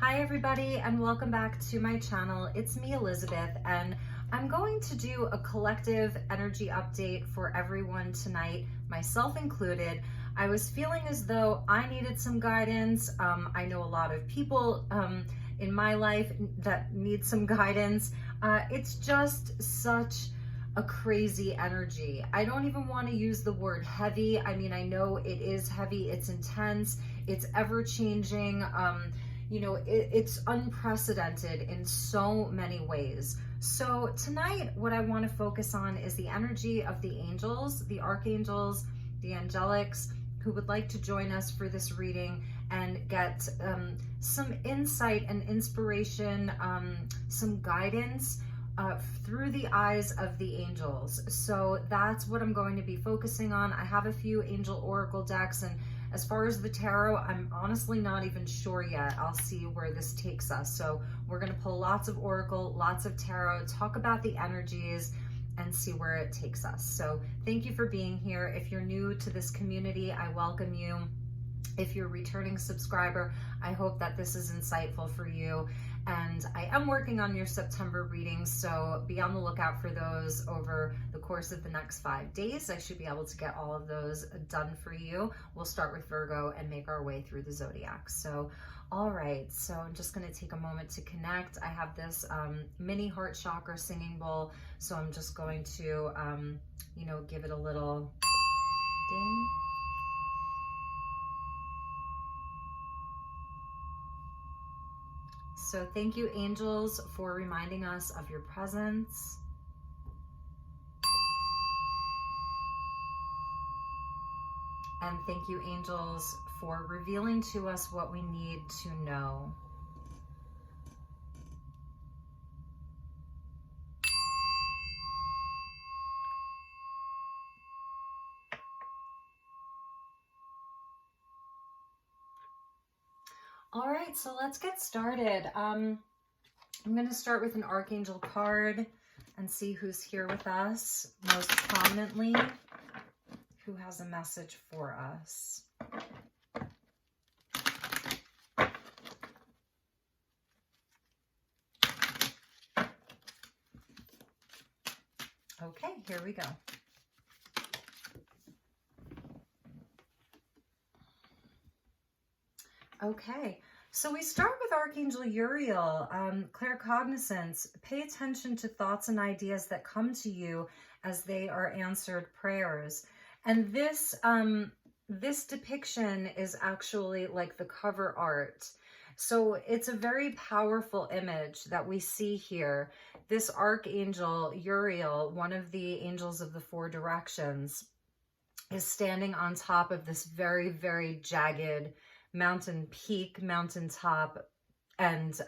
Hi everybody, and welcome back to my channel. It's me, Elizabeth, and I'm going to do a collective energy update for everyone tonight, myself included. I was feeling as though I needed some guidance. I know a lot of people in my life that need some guidance. It's just such a crazy energy. I don't even want to use the word heavy. I mean, I know it is heavy, it's intense, it's ever changing. It's unprecedented in so many ways. So tonight, what I want to focus on is the energy of the angels, the archangels, the angelics, who would like to join us for this reading and get some insight and inspiration, some guidance through the eyes of the angels. So that's what I'm going to be focusing on. I have a few angel oracle decks, and as far as the tarot, I'm honestly not even sure yet. I'll see where this takes us. So we're going to pull lots of oracle, lots of tarot, talk about the energies, and see where it takes us. So thank you for being here. If you're new to this community, I welcome you. If you're a returning subscriber, I hope that this is insightful for you. And I am working on your September readings, so be on the lookout for those over the course of the next 5 days. I should be able to get all of those done for you. We'll start with Virgo and make our way through the zodiac. So, all right, so I'm just going to take a moment to connect. I have this mini heart chakra singing bowl, so I'm just going to, give it a little ding. So thank you, angels, for reminding us of your presence. And thank you, angels, for revealing to us what we need to know. All right, so let's get started. I'm going to start with an Archangel card and see who's here with us most prominently, who has a message for us. Okay, here we go. Okay, so we start with Archangel Uriel, claircognizance. Pay attention to thoughts and ideas that come to you as they are answered prayers. And this depiction is actually like the cover art. So it's a very powerful image that we see here. This Archangel Uriel, one of the angels of the four directions, is standing on top of this very, very jagged mountain peak, mountaintop, and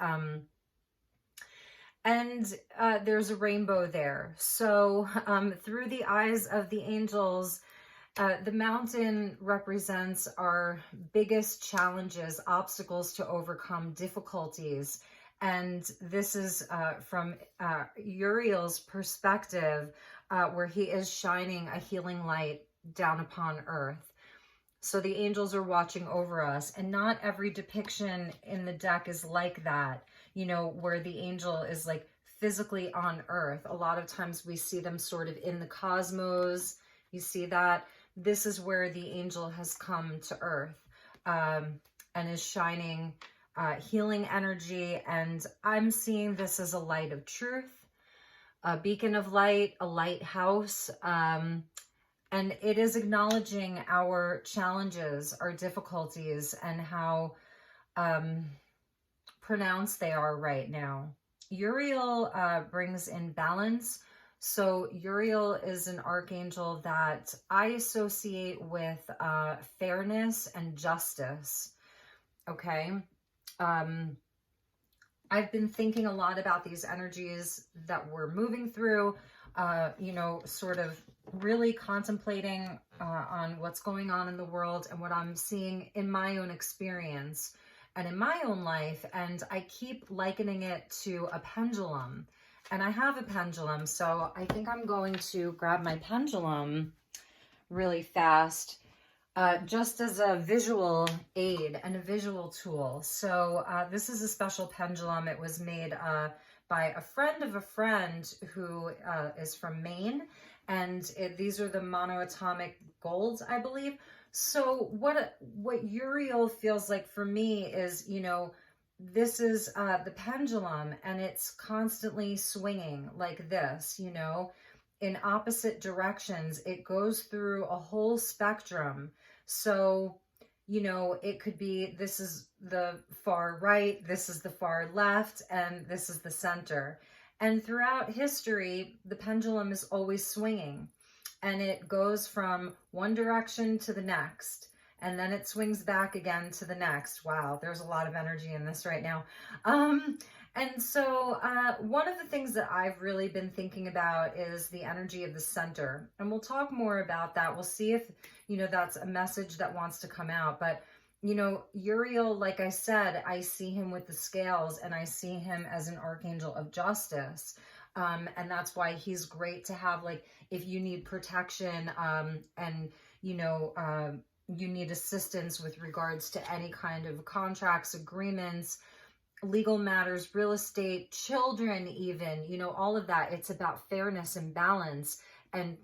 there's a rainbow there. So through the eyes of the angels, the mountain represents our biggest challenges, obstacles to overcome, difficulties. And this is from Uriel's perspective, where he is shining a healing light down upon earth. So the angels are watching over us, and not every depiction in the deck is like that, where the angel is like physically on earth. A lot of times we see them sort of in the cosmos. You see that? This is where the angel has come to earth and is shining healing energy. And I'm seeing this as a light of truth, a beacon of light, a lighthouse. And it is acknowledging our challenges, our difficulties, and how pronounced they are right now. Uriel brings in balance. So Uriel is an archangel that I associate with fairness and justice. Okay. I've been thinking a lot about these energies that we're moving through, sort of really contemplating on what's going on in the world and what I'm seeing in my own experience and in my own life. And I keep likening it to a pendulum. And I have a pendulum, so I think I'm going to grab my pendulum really fast just as a visual aid and a visual tool. So this is a special pendulum. It was made by a friend of a friend who is from Maine, and these are the monoatomic golds, I believe. So what Uriel feels like for me is, you know, this is the pendulum, and it's constantly swinging like this, you know, in opposite directions. It goes through a whole spectrum. So, you know, it could be, this is the far right, this is the far left, and this is the center. And throughout history, the pendulum is always swinging, and it goes from one direction to the next, and then it swings back again to the next. Wow, there's a lot of energy in this right now. And so one of the things that I've really been thinking about is the energy of the center. And we'll talk more about that. We'll see if, you know, that's a message that wants to come out. But, you know, Uriel, like I said, I see him with the scales, and I see him as an archangel of justice. And that's why he's great to have, like, if you need protection and, you know, you need assistance with regards to any kind of contracts, agreements, legal matters, real estate, children, even, you know, all of that. It's about fairness and balance. And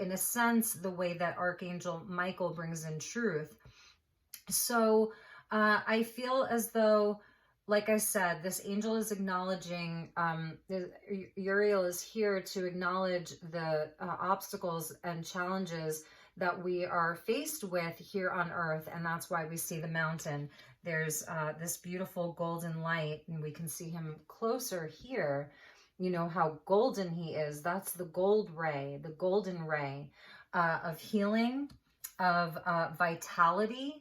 in a sense, the way that Archangel Michael brings in truth. So I feel as though, like I said, this angel is acknowledging, Uriel is here to acknowledge the obstacles and challenges that we are faced with here on earth. And that's why we see the mountain. There's this beautiful golden light, and we can see him closer here. You know how golden he is. That's the gold ray, the golden ray of healing, of vitality,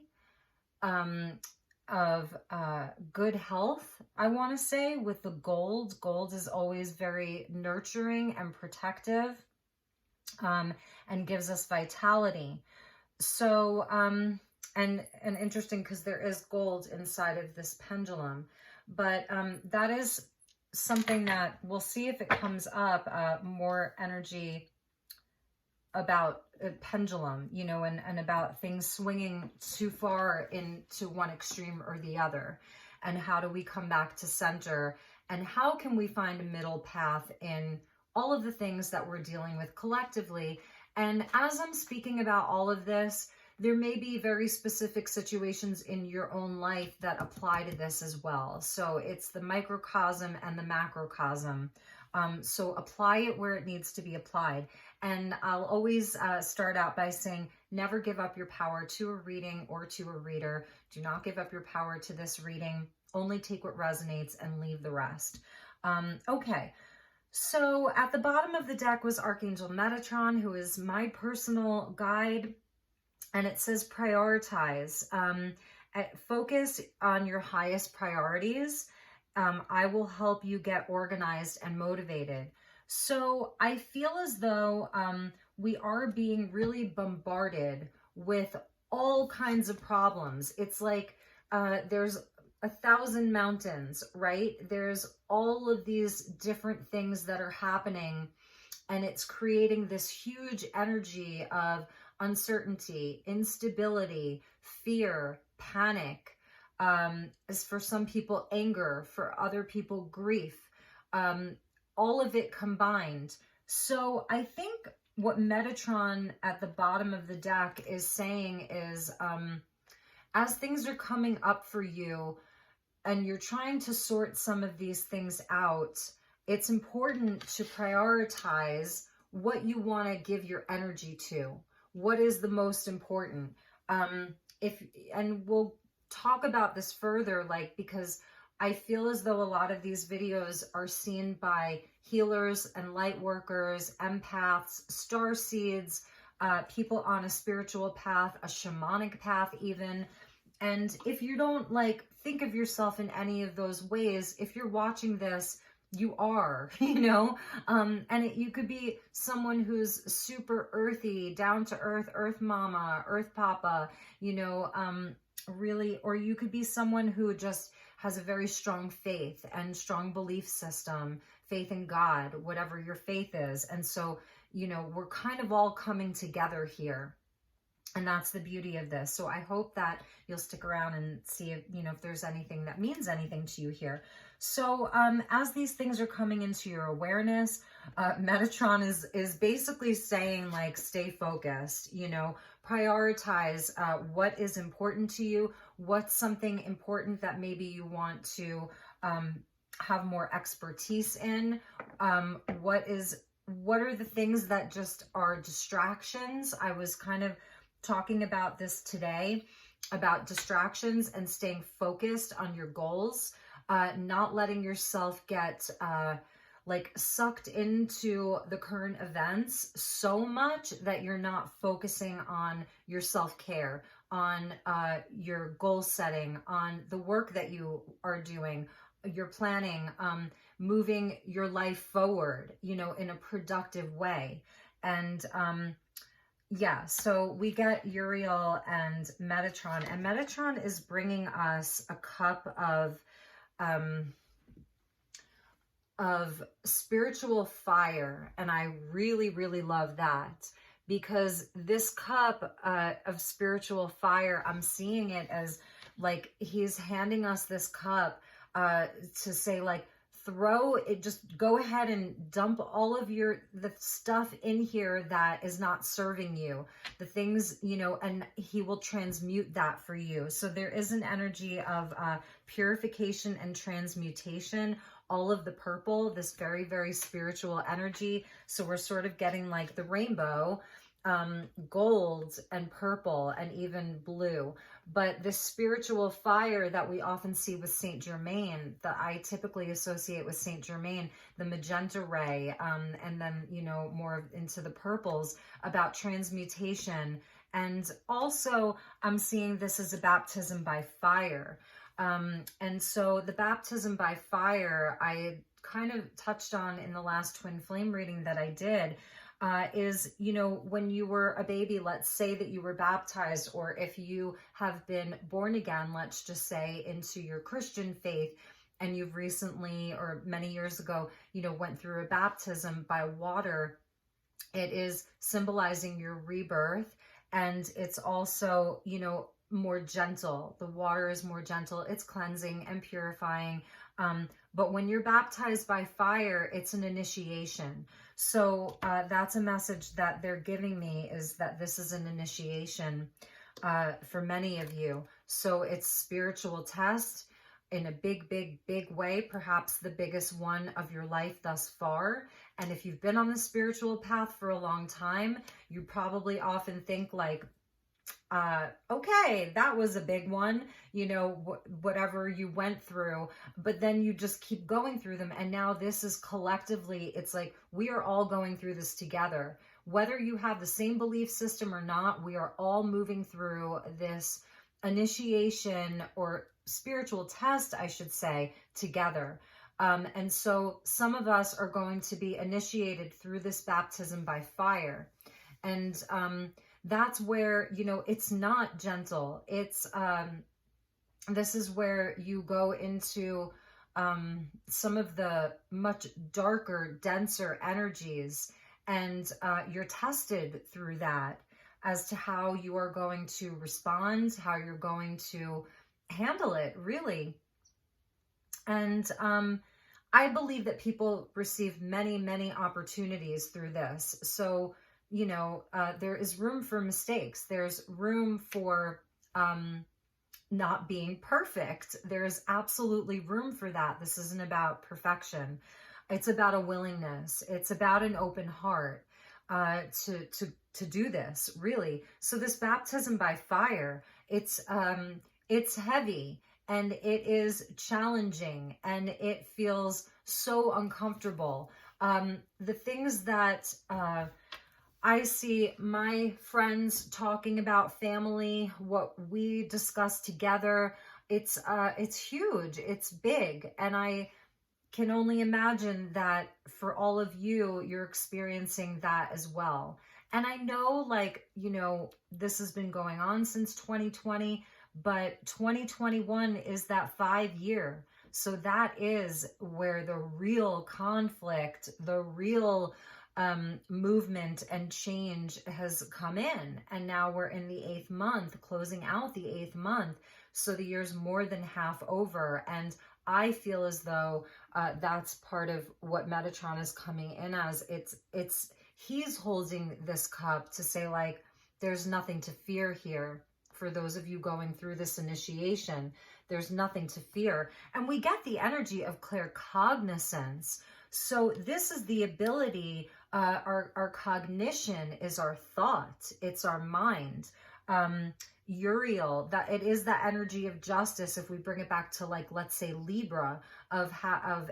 of good health, I want to say, with the gold. Gold is always very nurturing and protective, and gives us vitality. So, and interesting, because there is gold inside of this pendulum, but that is something that we'll see if it comes up, more energy about a pendulum, you know, and about things swinging too far into one extreme or the other, and how do we come back to center, and how can we find a middle path in all of the things that we're dealing with collectively. And as I'm speaking about all of this, there may be very specific situations in your own life that apply to this as well. So it's the microcosm and the macrocosm. So apply it where it needs to be applied. And I'll always start out by saying, never give up your power to a reading or to a reader. Do not give up your power to this reading. Only take what resonates and leave the rest. Okay. So at the bottom of the deck was Archangel Metatron, who is my personal guide. And it says prioritize. Focus on your highest priorities. I will help you get organized and motivated. So I feel as though we are being really bombarded with all kinds of problems. It's like there's 1,000 mountains, right? There's all of these different things that are happening, and it's creating this huge energy of uncertainty, instability, fear, panic, as for some people, anger, for other people, grief, all of it combined. So I think what Metatron at the bottom of the deck is saying is, as things are coming up for you and you're trying to sort some of these things out, it's important to prioritize what you want to give your energy to. What is the most important? And we'll talk about this further, like, because I feel as though a lot of these videos are seen by healers and light workers, empaths, starseeds, people on a spiritual path, a shamanic path even. And if you don't like think of yourself in any of those ways, if you're watching this, you are, you know, you could be someone who's super earthy, down to earth, earth mama, earth papa, you know, really, or you could be someone who just has a very strong faith and strong belief system, faith in God, whatever your faith is. And so, you know, we're kind of all coming together here. And that's the beauty of this. So I hope that you'll stick around and see if, if there's anything that means anything to you here. So as these things are coming into your awareness, Metatron is basically saying, like, stay focused, prioritize what is important to you, what's something important that maybe you want to have more expertise in, what are the things that just are distractions. I was kind of talking about this today, about distractions and staying focused on your goals, not letting yourself get like sucked into the current events so much that you're not focusing on your self-care, on your goal setting, on the work that you are doing, your planning, moving your life forward, in a productive way. And yeah, so we get Uriel and Metatron is bringing us a cup of spiritual fire. And I really, really love that, because this cup of spiritual fire, I'm seeing it as like he's handing us this cup to say, like, throw it, just go ahead and dump all of the stuff in here that is not serving you, the things, and he will transmute that for you. So there is an energy of purification and transmutation. All of the purple, this very, very spiritual energy. So we're sort of getting like the rainbow, gold and purple and even blue. But this spiritual fire that we often see with Saint Germain, that I typically associate with Saint Germain, the magenta ray, and then, more into the purples, about transmutation. And also I'm seeing this as a baptism by fire. And so the baptism by fire, I kind of touched on in the last twin flame reading that I did, is, when you were a baby, let's say that you were baptized, or if you have been born again, let's just say, into your Christian faith, and you've recently, or many years ago, went through a baptism by water, it is symbolizing your rebirth. And it's also, more gentle. The water is more gentle. It's cleansing and purifying. But when you're baptized by fire, it's an initiation. So that's a message that they're giving me, is that this is an initiation for many of you. So it's spiritual test in a big, big, big way, perhaps the biggest one of your life thus far. And if you've been on the spiritual path for a long time, you probably often think like, okay, that was a big one, whatever you went through, but then you just keep going through them. And now this is collectively, it's like we are all going through this together. Whether you have the same belief system or not, we are all moving through this initiation or spiritual test, I should say, together. And so some of us are going to be initiated through this baptism by fire. And that's where, it's not gentle. It's, this is where you go into some of the much darker, denser energies, and you're tested through that as to how you are going to respond, how you're going to handle it, really. And I believe that people receive many, many opportunities through this. So, there is room for mistakes. There's room for not being perfect. There's absolutely room for that. This isn't about perfection. It's about a willingness. It's about an open heart to do this, really. So this baptism by fire, it's heavy, and it is challenging, and it feels so uncomfortable. The things that I see my friends talking about, family, what we discuss together, it's huge, it's big. And I can only imagine that for all of you, you're experiencing that as well. And I know, like, this has been going on since 2020, but 2021 is that 5-year. So that is where the real conflict, the real movement and change has come in. And now we're in the 8th month, closing out the 8th month. So the year's more than half over. And I feel as though that's part of what Metatron is coming in as. He's holding this cup to say, like, there's nothing to fear here. For those of you going through this initiation, there's nothing to fear. And we get the energy of claircognizance. So this is the ability, our cognition is our thought, it's our mind. Uriel, that it is that energy of justice. If we bring it back to, like, let's say Libra, of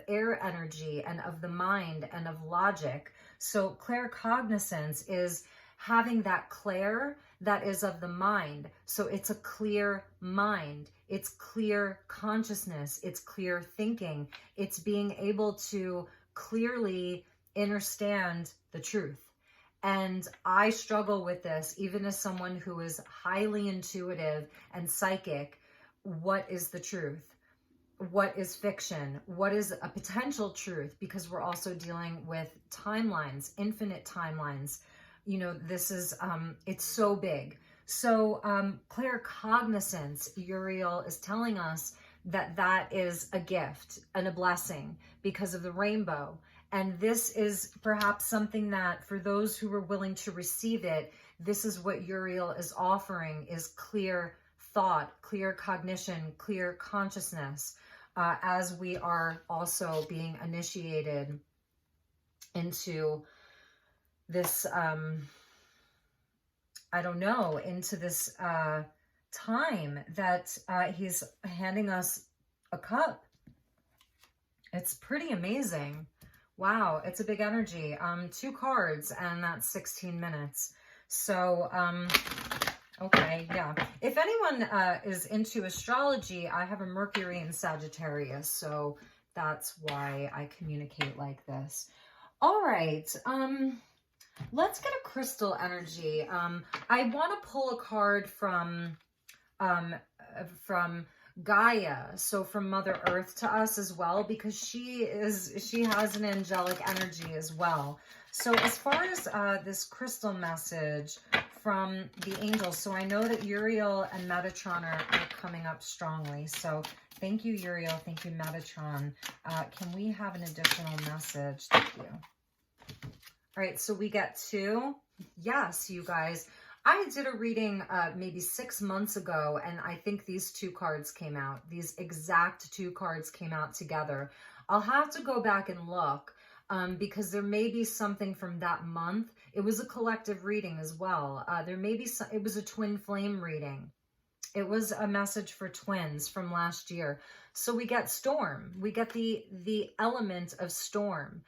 air energy and of the mind and of logic. So claircognizance is having that clair that is of the mind. So it's a clear mind, it's clear consciousness, it's clear thinking, it's being able to clearly understand the truth. And I struggle with this, even as someone who is highly intuitive and psychic. What is the truth? What is fiction? What is a potential truth? Because we're also dealing with timelines, infinite timelines. You know, this is, it's so big. So claircognizance, Uriel is telling us that that is a gift and a blessing because of the rainbow. And this is perhaps something that, for those who are willing to receive it, this is what Uriel is offering, is clear thought, clear cognition, clear consciousness, as we are also being initiated into this, I don't know, into this time that he's handing us a cup. It's pretty amazing. Wow, it's a big energy. 2 cards, and that's 16 minutes. So, okay, yeah. If anyone is into astrology, I have a Mercury in Sagittarius, so that's why I communicate like this. All right, let's get a crystal energy. I want to pull a card from Gaia, so from Mother Earth to us as well, because she has an angelic energy as well. So as far as this crystal message from the angels, so I know that Uriel and Metatron are coming up strongly. So thank you, Uriel. Thank you, Metatron. Can we have an additional message? Thank you. All right, so we get 2. Yes, you guys. I did a reading maybe 6 months ago, and I think these 2 cards came out. These exact 2 cards came out together. I'll have to go back and look because there may be something from that month. It was a collective reading as well. There may be some, it was a twin flame reading. It was a message for twins from last year. So we get storm. We get the element of storm.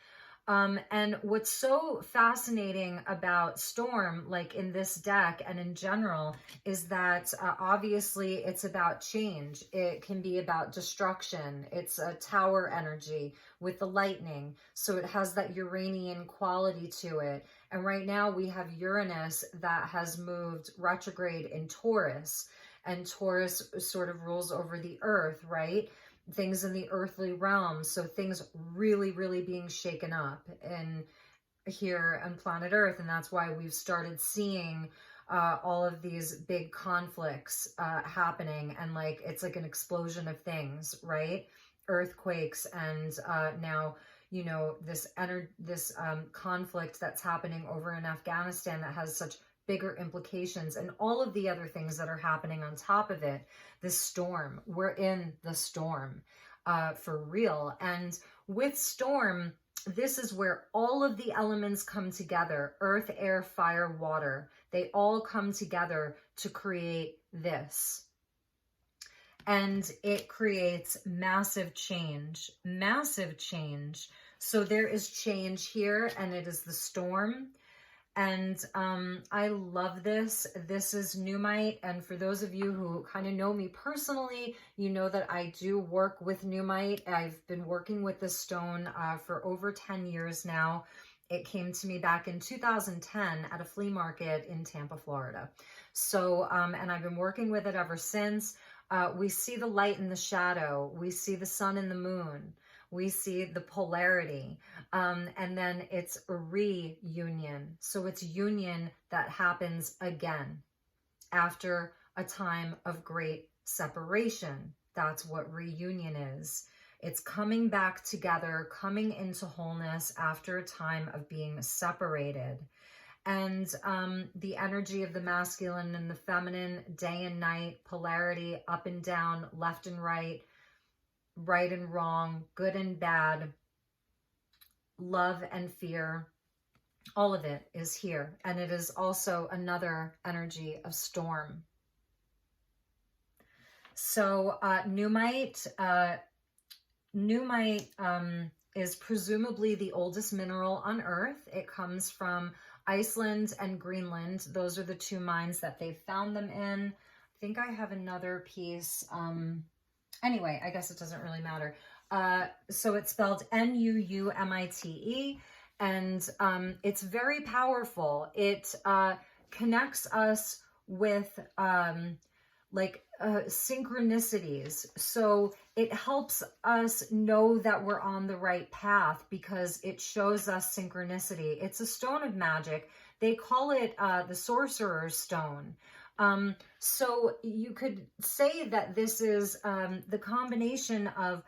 And what's so fascinating about storm, like in this deck and in general, is that obviously it's about change. It can be about destruction. It's a tower energy with the lightning. So it has that Uranian quality to it. And right now we have Uranus that has moved retrograde in Taurus. And Taurus sort of rules over the earth, right? Things in the earthly realm. So things really, really being shaken up in here on planet Earth. And that's why we've started seeing all of these big conflicts happening. And like, it's like an explosion of things, right? Earthquakes. And now, you know, this conflict that's happening over in Afghanistan that has such bigger implications, and all of the other things that are happening on top of it. This storm, we're in the storm for real. And with storm, this is where all of the elements come together: earth, air, fire, water. They all come together to create this. And it creates massive change, massive change. So there is change here, and it is the storm. And I love this. This is Pneumite. And for those of you who kind of know me personally, you know that I do work with Pneumite. I've been working with this stone for over 10 years now. It came to me back in 2010 at a flea market in Tampa, Florida. So, and I've been working with it ever since. We see the light and the shadow. We see the sun and the moon. we see the polarity, and then it's reunion. So it's union that happens again after a time of great separation. That's what reunion is. It's coming back together, coming into wholeness after a time of being separated. And the energy of the masculine and the feminine, day and night, polarity, up and down, left and right and wrong, good and bad, love and fear, all of it is here. And it is also another energy of storm. So Pneumite is presumably the oldest mineral on Earth. It comes from Iceland and Greenland. Those are the two mines that they found them in. I think I have another piece. Anyway, I guess it doesn't really matter. So it's spelled Nuumite, and it's very powerful. It connects us with synchronicities. So it helps us know that we're on the right path because it shows us synchronicity. It's a stone of magic. They call it the sorcerer's stone. So you could say that this is the combination of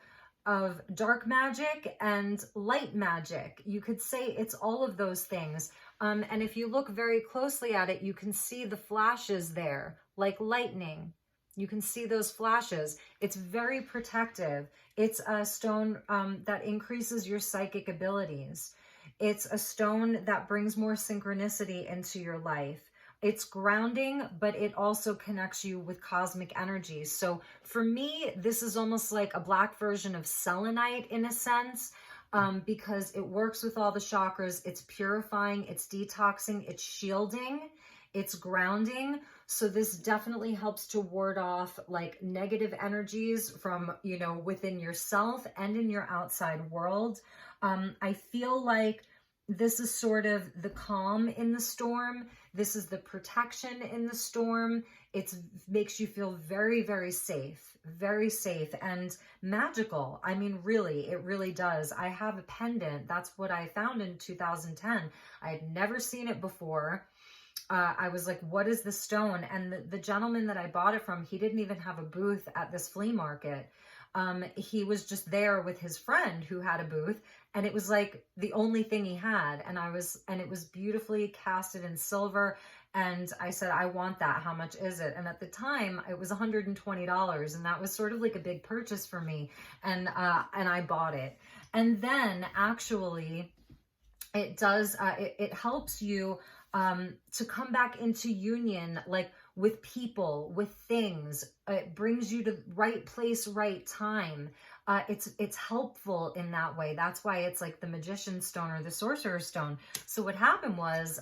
dark magic and light magic. You could say it's all of those things. And if you look very closely at it, you can see the flashes there, like lightning. You can see those flashes. It's very protective. It's a stone that increases your psychic abilities. It's a stone that brings more synchronicity into your life. It's grounding, but it also connects you with cosmic energies. So for me, this is almost like a black version of selenite in a sense, because it works with all the chakras. It's purifying, it's detoxing, it's shielding, it's grounding. So this definitely helps to ward off like negative energies from, within yourself and in your outside world. I feel like this is sort of the calm in the storm. This is the protection in the storm. It makes you feel very, very safe and magical. I mean, really, it really does. I have a pendant. That's what I found in 2010. I had never seen it before. I was like, what is this stone? And the gentleman that I bought it from, he didn't even have a booth at this flea market. He was just there with his friend who had a booth, and it was like the only thing he had. And it was beautifully casted in silver. And I said, I want that. How much is it? And at the time it was $120. And that was sort of like a big purchase for me. And I bought it. And then actually it does, it helps you to come back into union, like with people, with things. It brings you to right place, right time. It's helpful in that way. That's why it's like the magician's stone or the sorcerer's stone. So what happened was,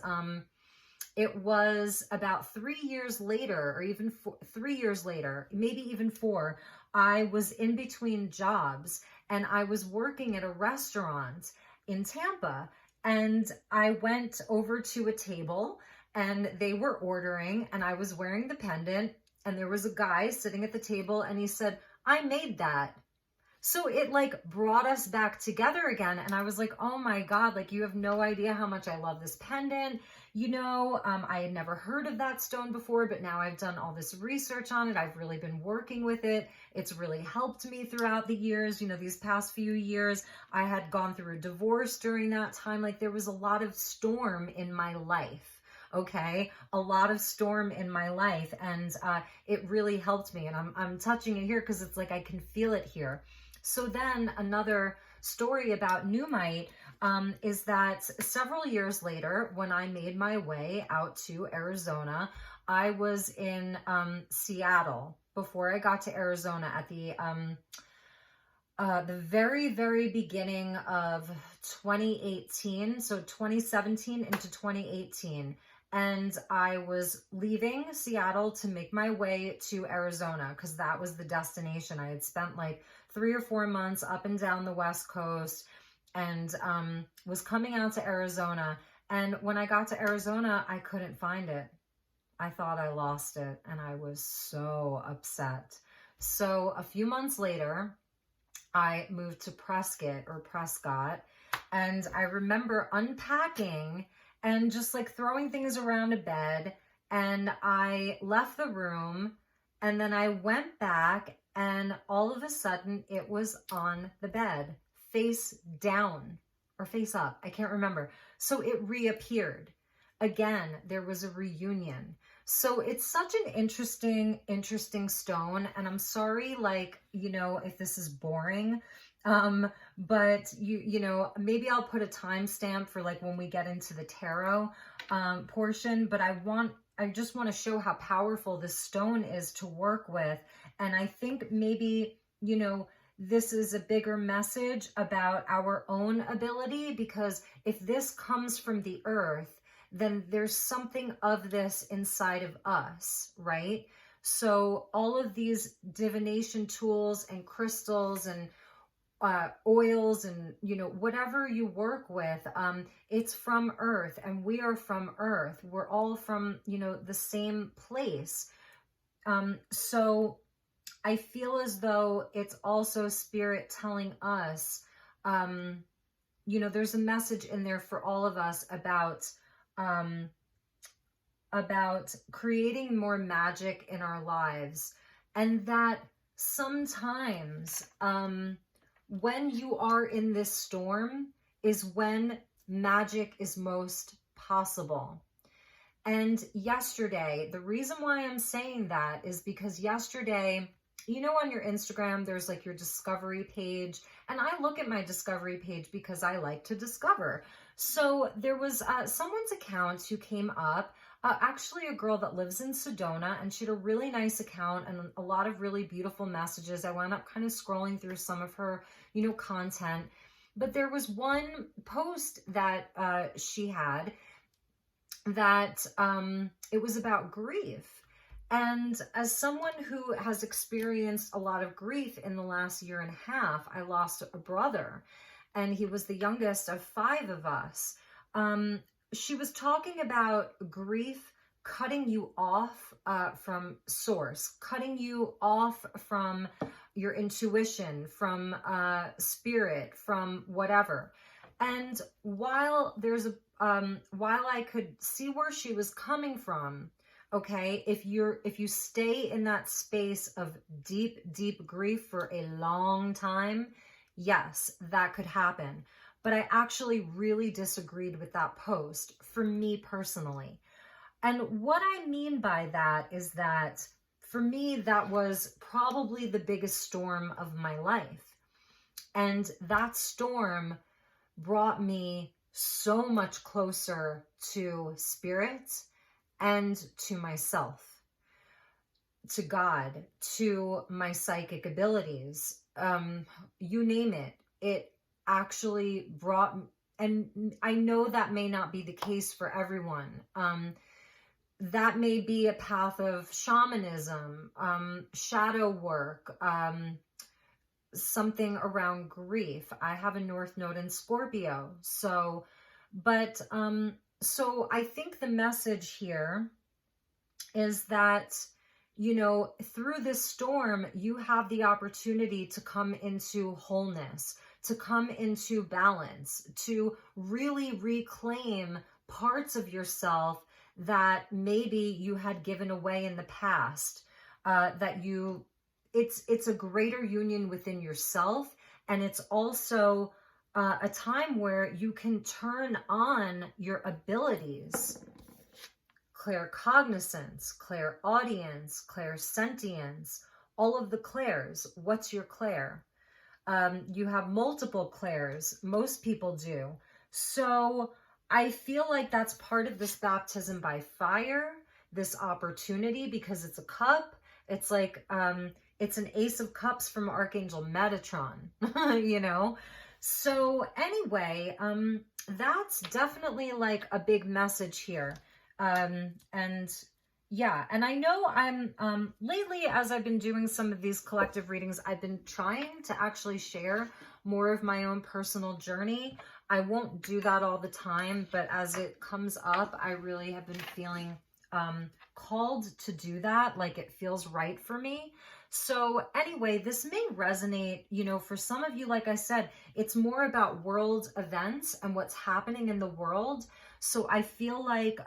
it was about 3 years later, or even 3 years later, maybe even 4, I was in between jobs and I was working at a restaurant in Tampa. And I went over to a table and they were ordering, and I was wearing the pendant, and there was a guy sitting at the table and he said, I made that. So it like brought us back together again. And I was like, oh my God, like you have no idea how much I love this pendant. I had never heard of that stone before, but now I've done all this research on it. I've really been working with it. It's really helped me throughout the years. These past few years, I had gone through a divorce during that time. Like there was a lot of storm in my life. Okay, a lot of storm in my life, and it really helped me. And I'm touching it here because it's like I can feel it here. So then another story about Pneumite is that several years later, when I made my way out to Arizona, I was in Seattle before I got to Arizona at the very, very beginning of 2018, so 2017 into 2018. And I was leaving Seattle to make my way to Arizona because that was the destination. I had spent like 3 or 4 months up and down the West Coast, and was coming out to Arizona. And when I got to Arizona, I couldn't find it. I thought I lost it, and I was so upset. So a few months later, I moved to Prescott, and I remember unpacking and just like throwing things around a bed, and I left the room, and then I went back, and all of a sudden it was on the bed, face down or face up, I can't remember. So it reappeared. Again, there was a reunion. So it's such an interesting stone. And I'm sorry, like, you know, if this is boring, but you know, maybe I'll put a timestamp for like when we get into the tarot portion, but I just want to show how powerful this stone is to work with. And I think maybe, you know, this is a bigger message about our own ability, because if this comes from the earth, then there's something of this inside of us, right? So all of these divination tools and crystals and oils and, you know, whatever you work with, it's from earth, and we are from earth. We're all from, you know, the same place. So I feel as though it's also spirit telling us, you know, there's a message in there for all of us about creating more magic in our lives. And that sometimes when you are in this storm is when magic is most possible. And yesterday, the reason why I'm saying that is because yesterday, you know, on your Instagram, there's like your discovery page. And I look at my discovery page because I like to discover. So there was someone's account who came up, actually a girl that lives in Sedona, and she had a really nice account and a lot of really beautiful messages. I wound up kind of scrolling through some of her, you know, content. But there was one post that she had that it was about grief. And as someone who has experienced a lot of grief in the last year and a half, I lost a brother, and he was the youngest of 5 of us. She was talking about grief cutting you off from source, cutting you off from your intuition, from spirit, from whatever. And while while I could see where she was coming from, okay, if you stay in that space of deep grief for a long time, yes, that could happen. But I actually really disagreed with that post, for me personally. And what I mean by that is that for me, that was probably the biggest storm of my life. And that storm brought me so much closer to spirit and to myself, to God, to my psychic abilities, you name it. It actually brought, and I know that may not be the case for everyone. That may be a path of shamanism, shadow work, something around grief. I have a North Node in Scorpio. So I think the message here is that, you know, through this storm, you have the opportunity to come into wholeness, to come into balance, to really reclaim parts of yourself that maybe you had given away in the past, it's a greater union within yourself. And it's also a time where you can turn on your abilities, claircognizance, clairaudience, clairsentience, all of the clairs. What's your clair? You have multiple clairs. Most people do. So I feel like that's part of this baptism by fire, this opportunity, because it's a cup. It's like, it's an Ace of Cups from Archangel Metatron, you know? So anyway, that's definitely like a big message here. And yeah, and I know I'm, lately, as I've been doing some of these collective readings, I've been trying to actually share more of my own personal journey. I won't do that all the time, but as it comes up, I really have been feeling called to do that. Like it feels right for me. So anyway, this may resonate, for some of you, like I said, it's more about world events and what's happening in the world. So I feel like,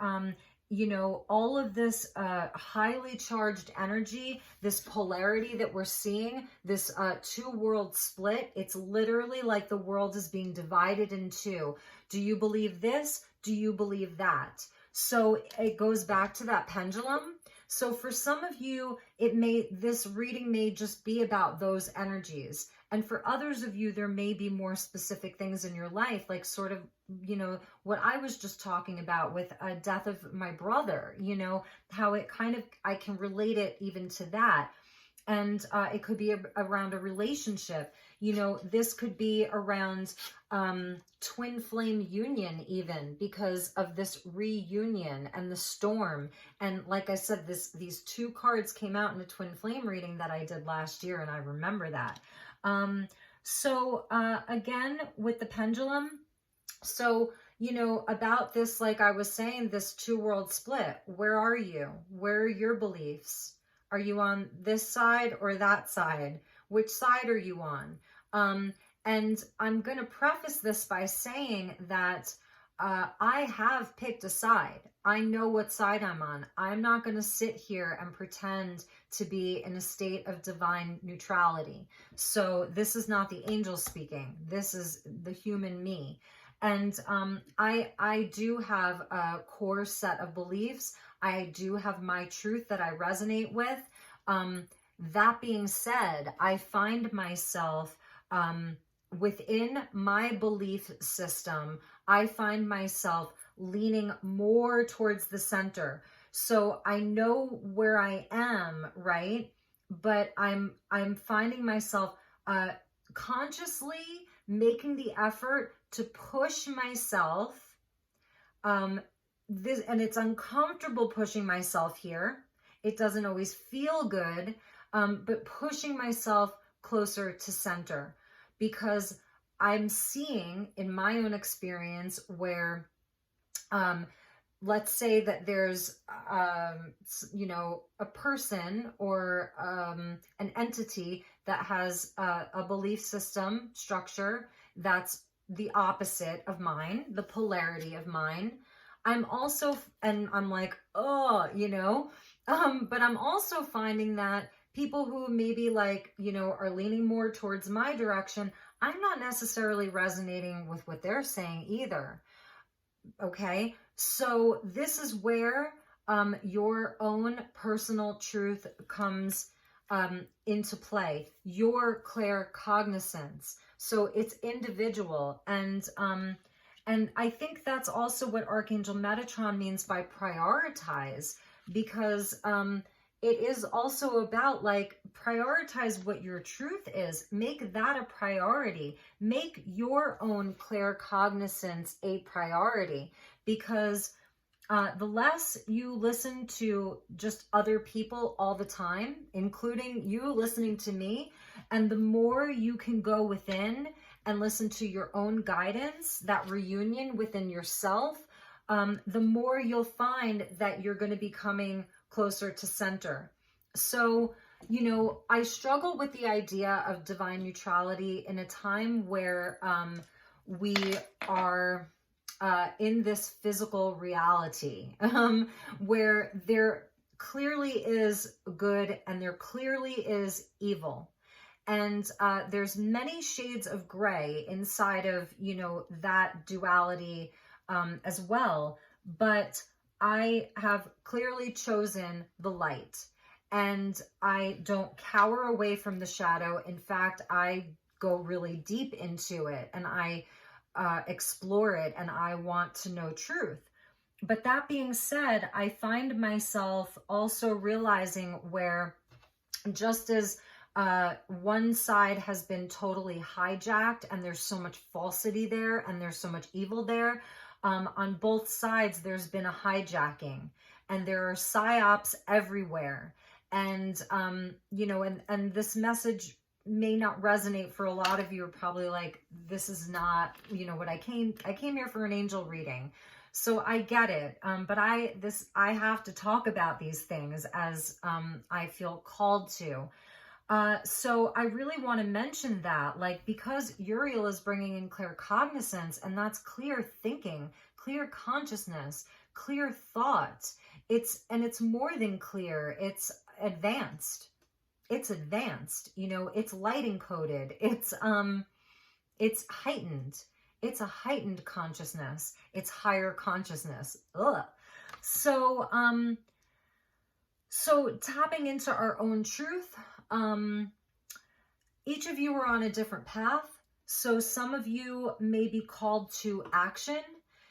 all of this highly charged energy, this polarity that we're seeing, this two world split, it's literally like the world is being divided in two. Do you believe this? Do you believe that? So it goes back to that pendulum. So for some of you, this reading may just be about those energies. And for others of you, there may be more specific things in your life, like sort of, what I was just talking about with a death of my brother, how it kind of, I can relate it even to that. And it could be around a relationship. This could be around twin flame union, even because of this reunion and the storm. And like I said, these two cards came out in a twin flame reading that I did last year, and I remember that. So again, with the pendulum, so about this, like I was saying, this two world split, where are you? Where are your beliefs? Are you on this side or that side? Which side are you on? And I'm going to preface this by saying that I have picked a side. I know what side I'm on. I'm not going to sit here and pretend to be in a state of divine neutrality. So this is not the angel speaking. This is the human me. And I do have a core set of beliefs. I do have my truth that I resonate with. That being said, I find myself within my belief system, I find myself leaning more towards the center. So I know where I am, right? But I'm finding myself consciously making the effort to push myself. And it's uncomfortable pushing myself here. It doesn't always feel good, but pushing myself closer to center, because I'm seeing in my own experience where, let's say that there's, a person or an entity that has a belief system structure that's the opposite of mine, the polarity of mine. I'm also, and I'm like, oh, but I'm also finding that people who maybe are leaning more towards my direction, I'm not necessarily resonating with what they're saying either. Okay. So this is where your own personal truth comes into play, your claircognizance. So it's individual. And I think that's also what Archangel Metatron means by prioritize, because it is also about prioritize what your truth is. Make that a priority. Make your own claircognizance a priority, because the less you listen to just other people all the time, including you listening to me, and the more you can go within and listen to your own guidance, that reunion within yourself, the more you'll find that you're going to be coming closer to center. So, I struggle with the idea of divine neutrality in a time where we are in this physical reality, where there clearly is good and there clearly is evil. And there's many shades of gray inside of, that duality as well. But I have clearly chosen the light, and I don't cower away from the shadow. In fact, I go really deep into it, and I explore it, and I want to know truth. But that being said, I find myself also realizing where, just as one side has been totally hijacked and there's so much falsity there and there's so much evil there, on both sides there's been a hijacking, and there are psyops everywhere. And and this message may not resonate for a lot of you. Are probably like, this is not what I came here for an angel reading. So I get it, but I have to talk about these things as I feel called to. So I really want to mention that, like, because Uriel is bringing in clear cognizance, and that's clear thinking, clear consciousness, clear thought. It's more than clear. It's advanced. It's advanced. You know, it's light encoded. It's heightened. It's a heightened consciousness. It's higher consciousness. Ugh. So, so tapping into our own truth. Each of you are on a different path. So some of you may be called to action,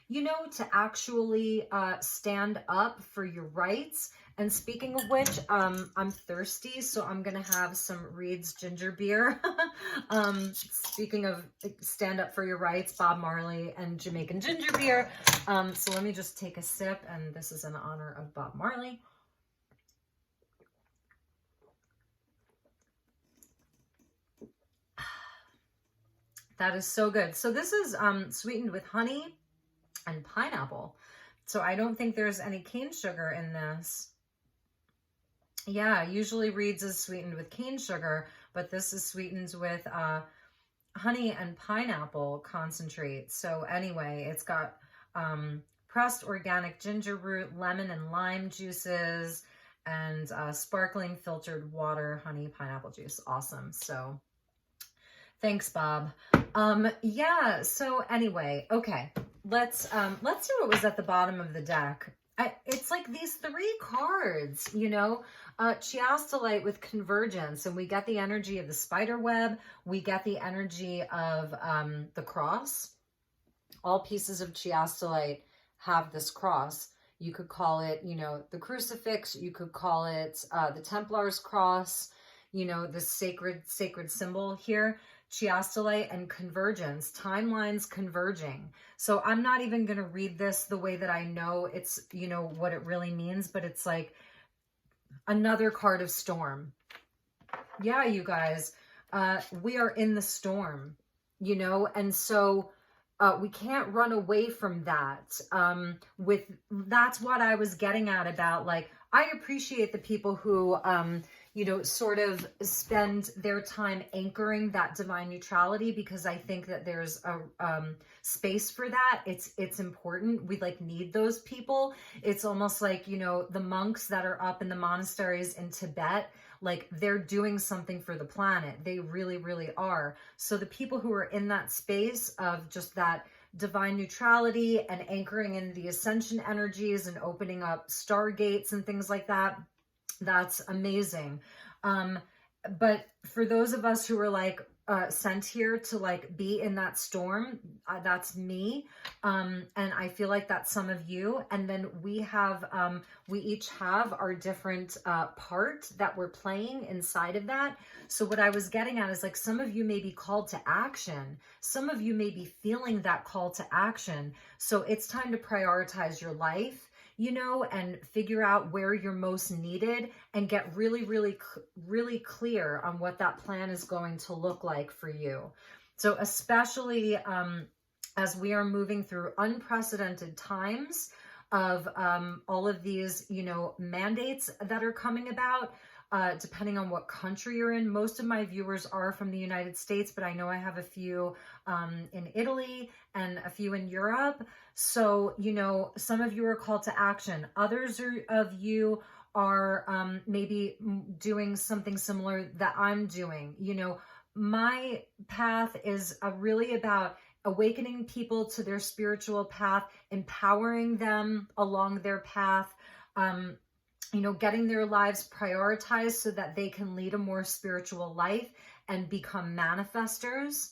you know, to actually stand up for your rights. And speaking of which, I'm thirsty, so I'm going to have some Reed's ginger beer. Speaking of stand up for your rights, Bob Marley and Jamaican ginger beer. So let me just take a sip, and this is in honor of Bob Marley. That is so good. So this is sweetened with honey and pineapple. So I don't think there's any cane sugar in this. Yeah, usually Reed's is sweetened with cane sugar, but this is sweetened with honey and pineapple concentrate. So anyway, it's got pressed organic ginger root, lemon and lime juices, and sparkling filtered water, honey, pineapple juice. Awesome. So thanks, Bob. Yeah, so anyway, okay. Let's see what was at the bottom of the deck. It's like these three cards, you know, chiastolite with convergence, and we get the energy of the spider web. We get the energy of the cross. All pieces of chiastolite have this cross. You could call it, you know, the crucifix. You could call it the Templar's cross, you know, the sacred symbol here. Chiastolite and convergence, timelines converging. So I'm not even going to read this the way that I know it's, you know, what it really means, but it's like another card of storm. Yeah, you guys, we are in the storm, you know, and so we can't run away from that. That's what I was getting at about, like, I appreciate the people who, you know, sort of spend their time anchoring that divine neutrality, because I think that there's a space for that. It's important. We like need those people. It's almost like, you know, the monks that are up in the monasteries in Tibet, like they're doing something for the planet. They really, really are. So the people who are in that space of just that divine neutrality and anchoring in the ascension energies and opening up stargates and things like that, that's amazing. But for those of us who are like sent here to like be in that storm, that's me. And I feel like that's some of you. And then we have, we each have our different part that we're playing inside of that. So what I was getting at is, like, some of you may be called to action. Some of you may be feeling that call to action. So it's time to prioritize your life, you know, and figure out where you're most needed and get really, really, really clear on what that plan is going to look like for you. So especially as we are moving through unprecedented times of all of these, you know, mandates that are coming about, depending on what country you're in. Most of my viewers are from the United States, but I know I have a few in Italy and a few in Europe. So, you know, some of you are called to action. Others of you are maybe doing something similar that I'm doing. You know, my path is really about awakening people to their spiritual path, empowering them along their path, you know, getting their lives prioritized so that they can lead a more spiritual life and become manifestors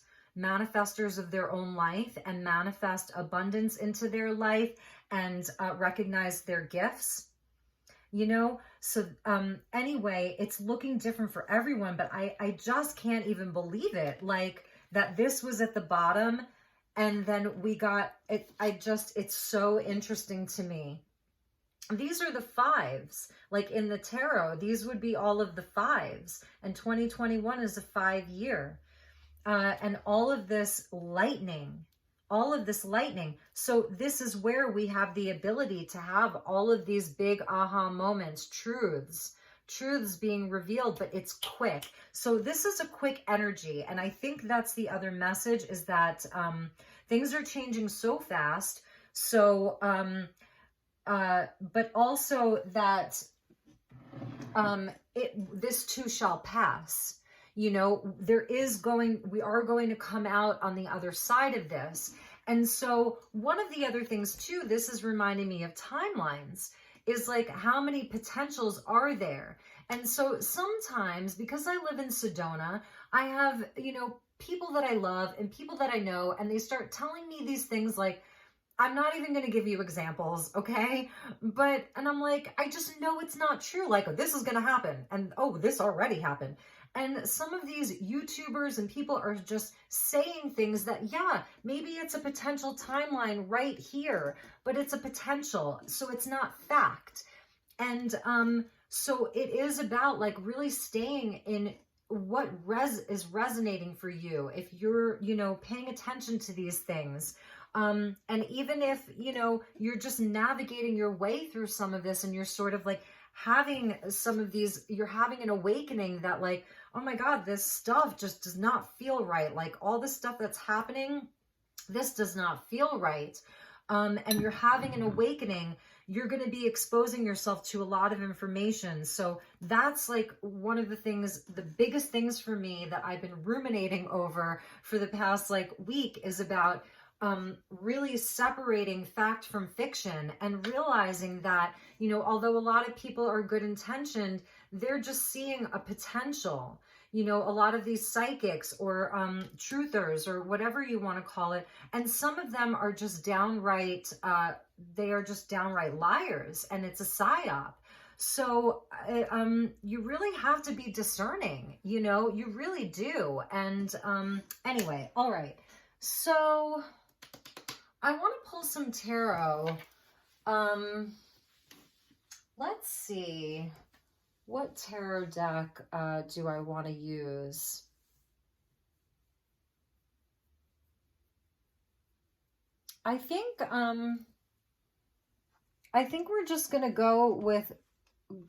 of their own life, and manifest abundance into their life, and recognize their gifts, you know. So anyway, it's looking different for everyone, but I just can't even believe it, like, that this was at the bottom and then we got it. It's so interesting to me. These are the fives, like in the tarot, these would be all of the fives, and 2021 is a 5 year, and all of this lightning. So this is where we have the ability to have all of these big aha moments, truths truths being revealed, but it's quick. So this is a quick energy. And I think that's the other message, is that things are changing so fast. So, but also that this too shall pass. You know, we are going to come out on the other side of this. And so one of the other things too, this is reminding me of timelines, is like, how many potentials are there? And so sometimes, because I live in Sedona, I have, you know, people that I love and people that I know, and they start telling me these things like, I'm not even going to give you examples, okay? And I'm like, I just know it's not true. Like, oh, this is going to happen. And, oh, this already happened. And some of these YouTubers and people are just saying things that, yeah, maybe it's a potential timeline right here, but it's a potential. So it's not fact. And so it is about like really staying in what is resonating for you. If you're, you know, paying attention to these things, and even if, you know, you're just navigating your way through some of this and you're sort of like having some of these, you're having an awakening that like, oh my God, this stuff just does not feel right. Like all the stuff that's happening, this does not feel right. And you're having an awakening, you're going to be exposing yourself to a lot of information. So that's like one of the things, the biggest things for me that I've been ruminating over for the past like week is about really separating fact from fiction and realizing that, you know, although a lot of people are good intentioned, they're just seeing a potential. You know, a lot of these psychics or truthers or whatever you want to call it, and some of them are just downright, they are just downright liars, and it's a psyop. So you really have to be discerning, you know, you really do. And anyway, all right. So I want to pull some tarot. Let's see. What tarot deck do I want to use? I think we're just going to go with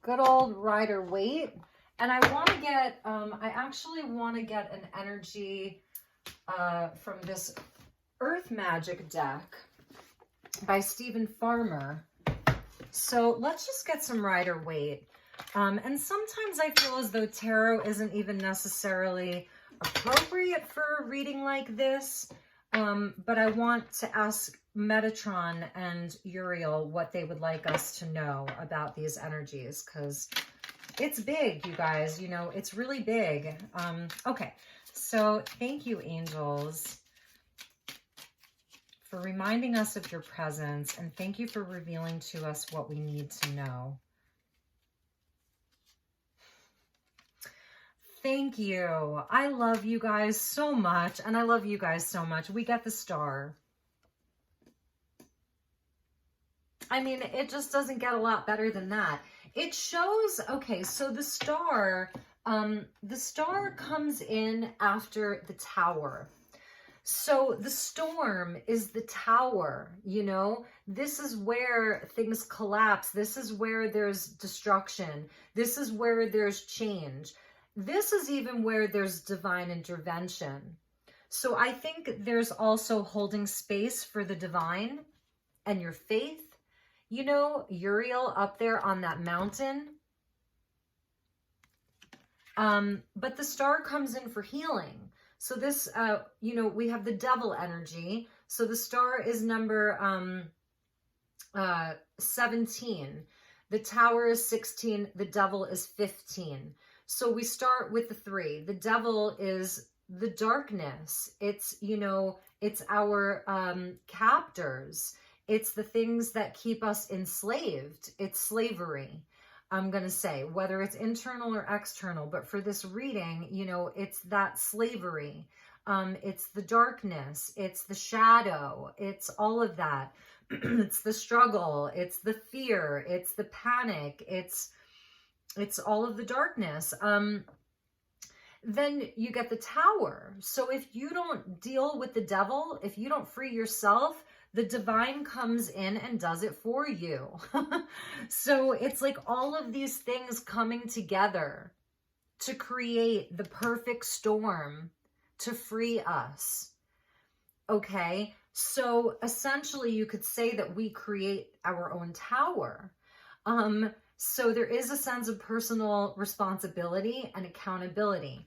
good old Rider-Waite. And I want to get, I actually want to get an energy from this Earth Magic deck by Stephen Farmer. So let's just get some Rider-Waite. And sometimes I feel as though tarot isn't even necessarily appropriate for a reading like this. But I want to ask Metatron and Uriel what they would like us to know about these energies, because it's big, you guys, you know, it's really big. Okay, so thank you, angels, for reminding us of your presence, and thank you for revealing to us what we need to know. Thank you. I love you guys so much, and I love you guys so much. We get the star. I mean, it just doesn't get a lot better than that. It shows, okay, so the star comes in after the tower. So the storm is the tower, you know? This is where things collapse. This is where there's destruction. This is where there's change. This is even where there's divine intervention. So I think there's also holding space for the divine and your faith. You know, Uriel up there on that mountain. But the star comes in for healing. So this, you know, we have the devil energy. So the star is number 17. The tower is 16. The devil is 15. So we start with the 3. The devil is the darkness. It's, you know, it's our captors. It's the things that keep us enslaved. It's slavery, I'm going to say, whether it's internal or external. But for this reading, you know, it's that slavery. It's the darkness. It's the shadow. It's all of that. It's the struggle. It's the fear. It's the panic. It's all of the darkness. Then you get the tower. So if you don't deal with the devil, if you don't free yourself, the divine comes in and does it for you. So it's like all of these things coming together to create the perfect storm to free us. Okay, so essentially you could say that we create our own tower. So there is a sense of personal responsibility and accountability.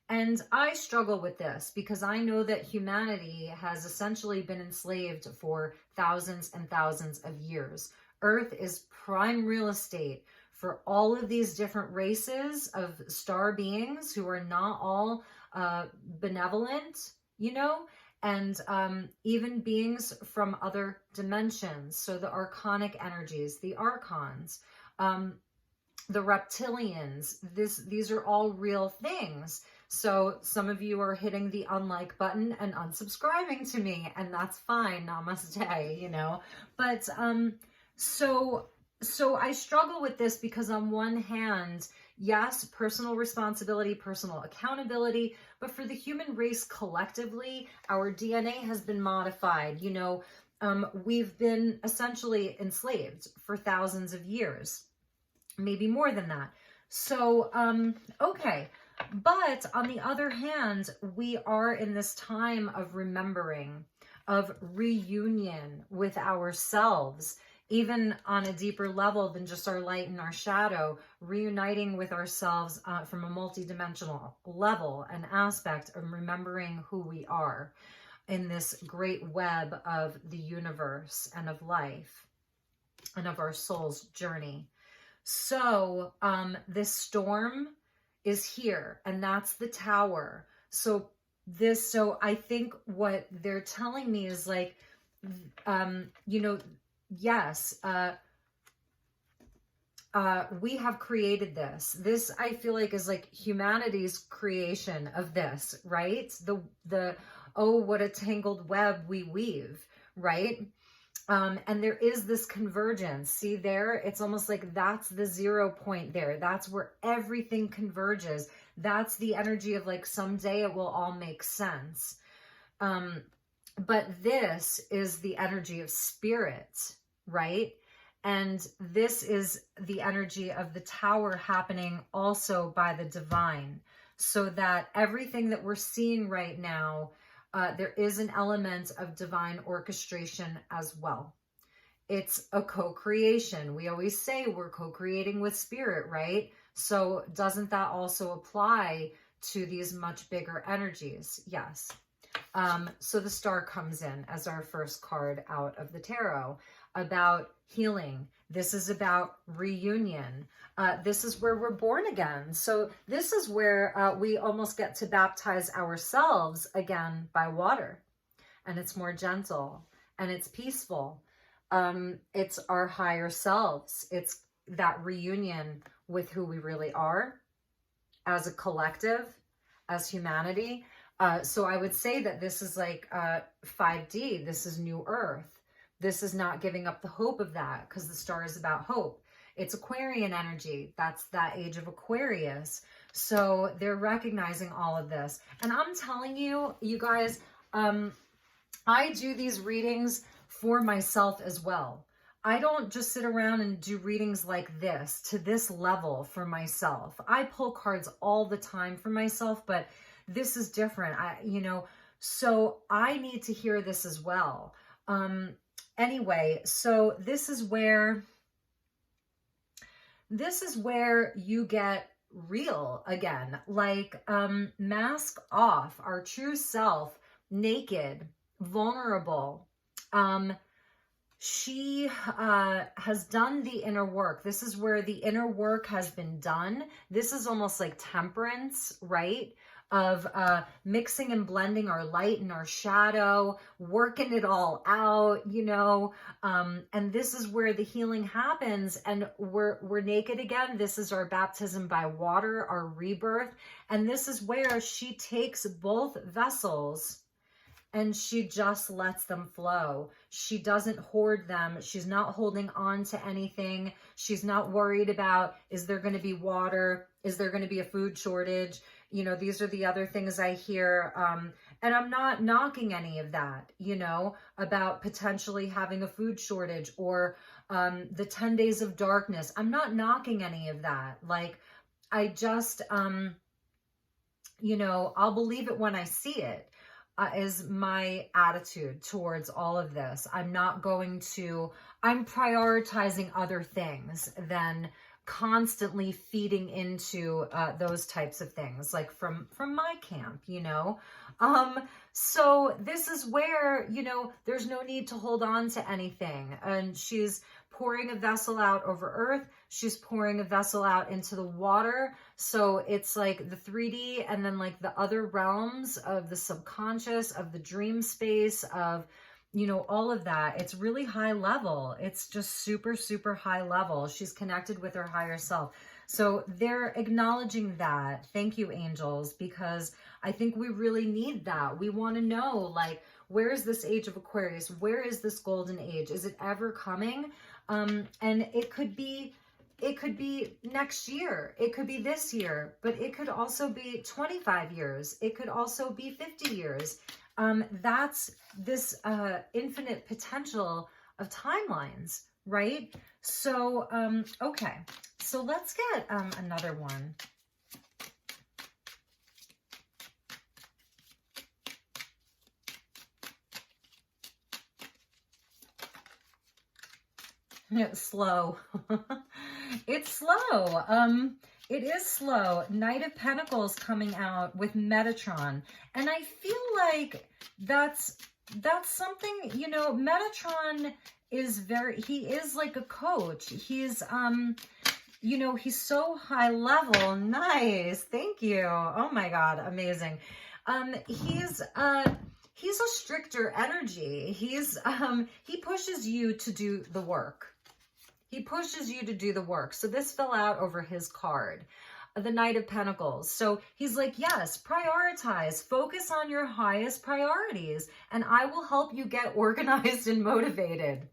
And I struggle with this because I know that humanity has essentially been enslaved for thousands and thousands of years. Earth is prime real estate for all of these different races of star beings who are not all benevolent, you know, and even beings from other dimensions. So the archonic energies, the archons, the reptilians, these are all real things. So some of you are hitting the unlike button and unsubscribing to me, and that's fine, namaste, you know. But so I struggle with this because on one hand, yes, personal responsibility, personal accountability, but for the human race collectively, our DNA has been modified. You know, we've been essentially enslaved for thousands of years, maybe more than that. So, okay. But on the other hand, we are in this time of remembering, of reunion with ourselves, even on a deeper level than just our light and our shadow, reuniting with ourselves from a multidimensional level and aspect of remembering who we are in this great web of the universe and of life and of our soul's journey. So this storm is here, and that's the tower. So I think what they're telling me is like, you know, yes, we have created this. This, I feel like, is like humanity's creation of this, right? Oh, what a tangled web we weave, right? And there is this convergence. See there? It's almost like that's the 0 point there. That's where everything converges. That's the energy of like someday it will all make sense. But this is the energy of spirit, right? And this is the energy of the tower happening also by the divine. So that everything that we're seeing right now, there is an element of divine orchestration as well. It's a co-creation. We always say we're co-creating with spirit, right? So doesn't that also apply to these much bigger energies? Yes. So the star comes in as our first card out of the tarot about healing. This is about reunion. This is where we're born again. So this is where we almost get to baptize ourselves again by water. And it's more gentle and it's peaceful. It's our higher selves. It's that reunion with who we really are as a collective, as humanity. So I would say that this is like 5D. This is New Earth. This is not giving up the hope of that, because the star is about hope. It's Aquarian energy. That's that age of Aquarius. So they're recognizing all of this. And I'm telling you, you guys, I do these readings for myself as well. I don't just sit around and do readings like this to this level for myself. I pull cards all the time for myself, but this is different. So I need to hear this as well. Anyway, so this is where you get real again, like mask off our true self, naked, vulnerable. She has done the inner work. This is where the inner work has been done. This is almost like temperance, right? Of mixing and blending our light and our shadow, working it all out, and this is where the healing happens, and we're naked again. This is our baptism by water, our rebirth, and this is where she takes both vessels and she just lets them flow. She doesn't hoard them. She's not holding on to anything. She's not worried about, is there going to be water Is there going to be a food shortage? You know, these are the other things I hear. And I'm not knocking any of that, you know, about potentially having a food shortage or the 10 days of darkness. I'm not knocking any of that. Like, I just, you know, I'll believe it when I see it, is my attitude towards all of this. I'm prioritizing other things than constantly feeding into those types of things, like from my camp, you know. So this is where, you know, there's no need to hold on to anything. And she's pouring a vessel out over earth. She's pouring a vessel out into the water. So it's like the 3D and then like the other realms of the subconscious, of the dream space, of, you know, all of that. It's really high level. It's just super, super high level. She's connected with her higher self. So they're acknowledging that. Thank you, angels, because I think we really need that. We want to know, like, where is this age of Aquarius? Where is this golden age? Is it ever coming? And it could be next year. It could be this year, but it could also be 25 years. It could also be 50 years. That's this infinite potential of timelines, right? So, okay. So let's get another one. It's slow. It's slow. It is slow. Knight of Pentacles coming out with Metatron. And I feel like that's something, you know, Metatron is he is like a coach. He's, you know, he's so high level. Nice. Thank you. Oh my God. Amazing. He's a stricter energy. He pushes you to do the work. He pushes you to do the work. So this fell out over his card, the Knight of Pentacles. So he's like, yes, prioritize, focus on your highest priorities, and I will help you get organized and motivated.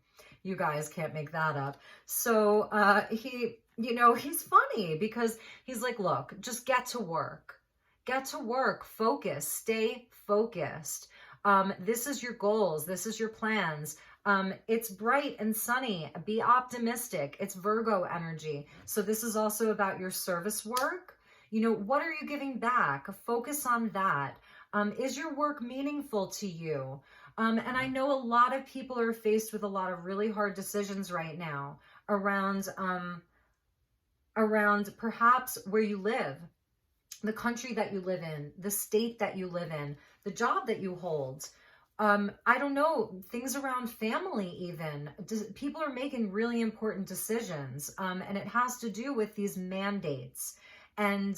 You guys can't make that up. So you know, he's funny because he's like, look, just get to work. Get to work, focus, stay focused. This is your goals. This is your plans. It's bright and sunny. Be optimistic. It's Virgo energy. So this is also about your service work. You know, what are you giving back? Focus on that. Is your work meaningful to you? And I know a lot of people are faced with a lot of really hard decisions right now around perhaps where you live, the country that you live in, the state that you live in, the job that you hold. I don't know, things around family even. People are making really important decisions, and it has to do with these mandates. And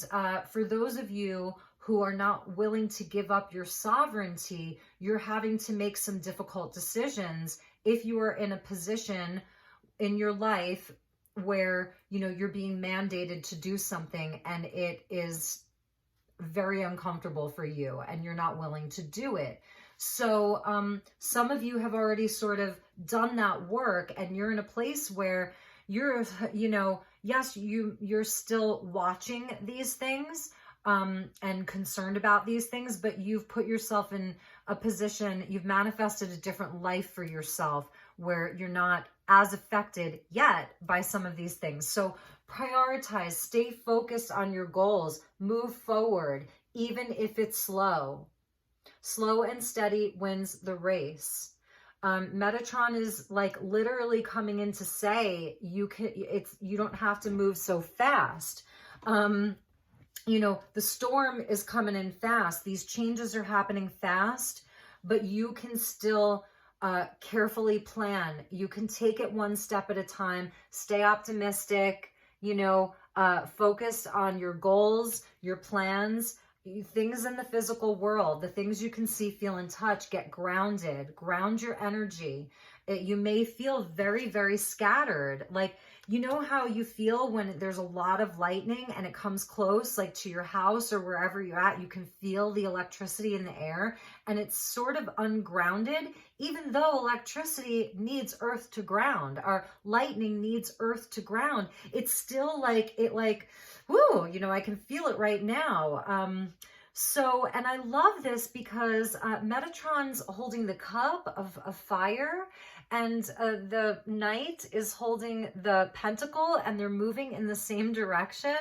for those of you who are not willing to give up your sovereignty, you're having to make some difficult decisions if you are in a position in your life where, you know, you're being mandated to do something and it is very uncomfortable for you and you're not willing to do it. So some of you have already sort of done that work and you're in a place where you're, you know, yes, you're still watching these things and concerned about these things, but you've put yourself in a position, you've manifested a different life for yourself where you're not as affected yet by some of these things. So prioritize, stay focused on your goals, move forward, even if it's slow. Slow and steady wins the race. Metatron is like literally coming in to say you don't have to move so fast. You know, the storm is coming in fast. These changes are happening fast, but you can still carefully plan. You can take it one step at a time, stay optimistic, you know, focus on your goals, your plans, things in the physical world, the things you can see, feel, and touch. Get grounded, ground your energy. You may feel very, very scattered. Like, you know how you feel when there's a lot of lightning and it comes close, like to your house or wherever you're at, you can feel the electricity in the air and it's sort of ungrounded, even though electricity needs earth to ground, or lightning needs earth to ground. It's still like, woo, you know, I can feel it right now. So, and I love this because Metatron's holding the cup of fire, and the knight is holding the pentacle, and they're moving in the same direction.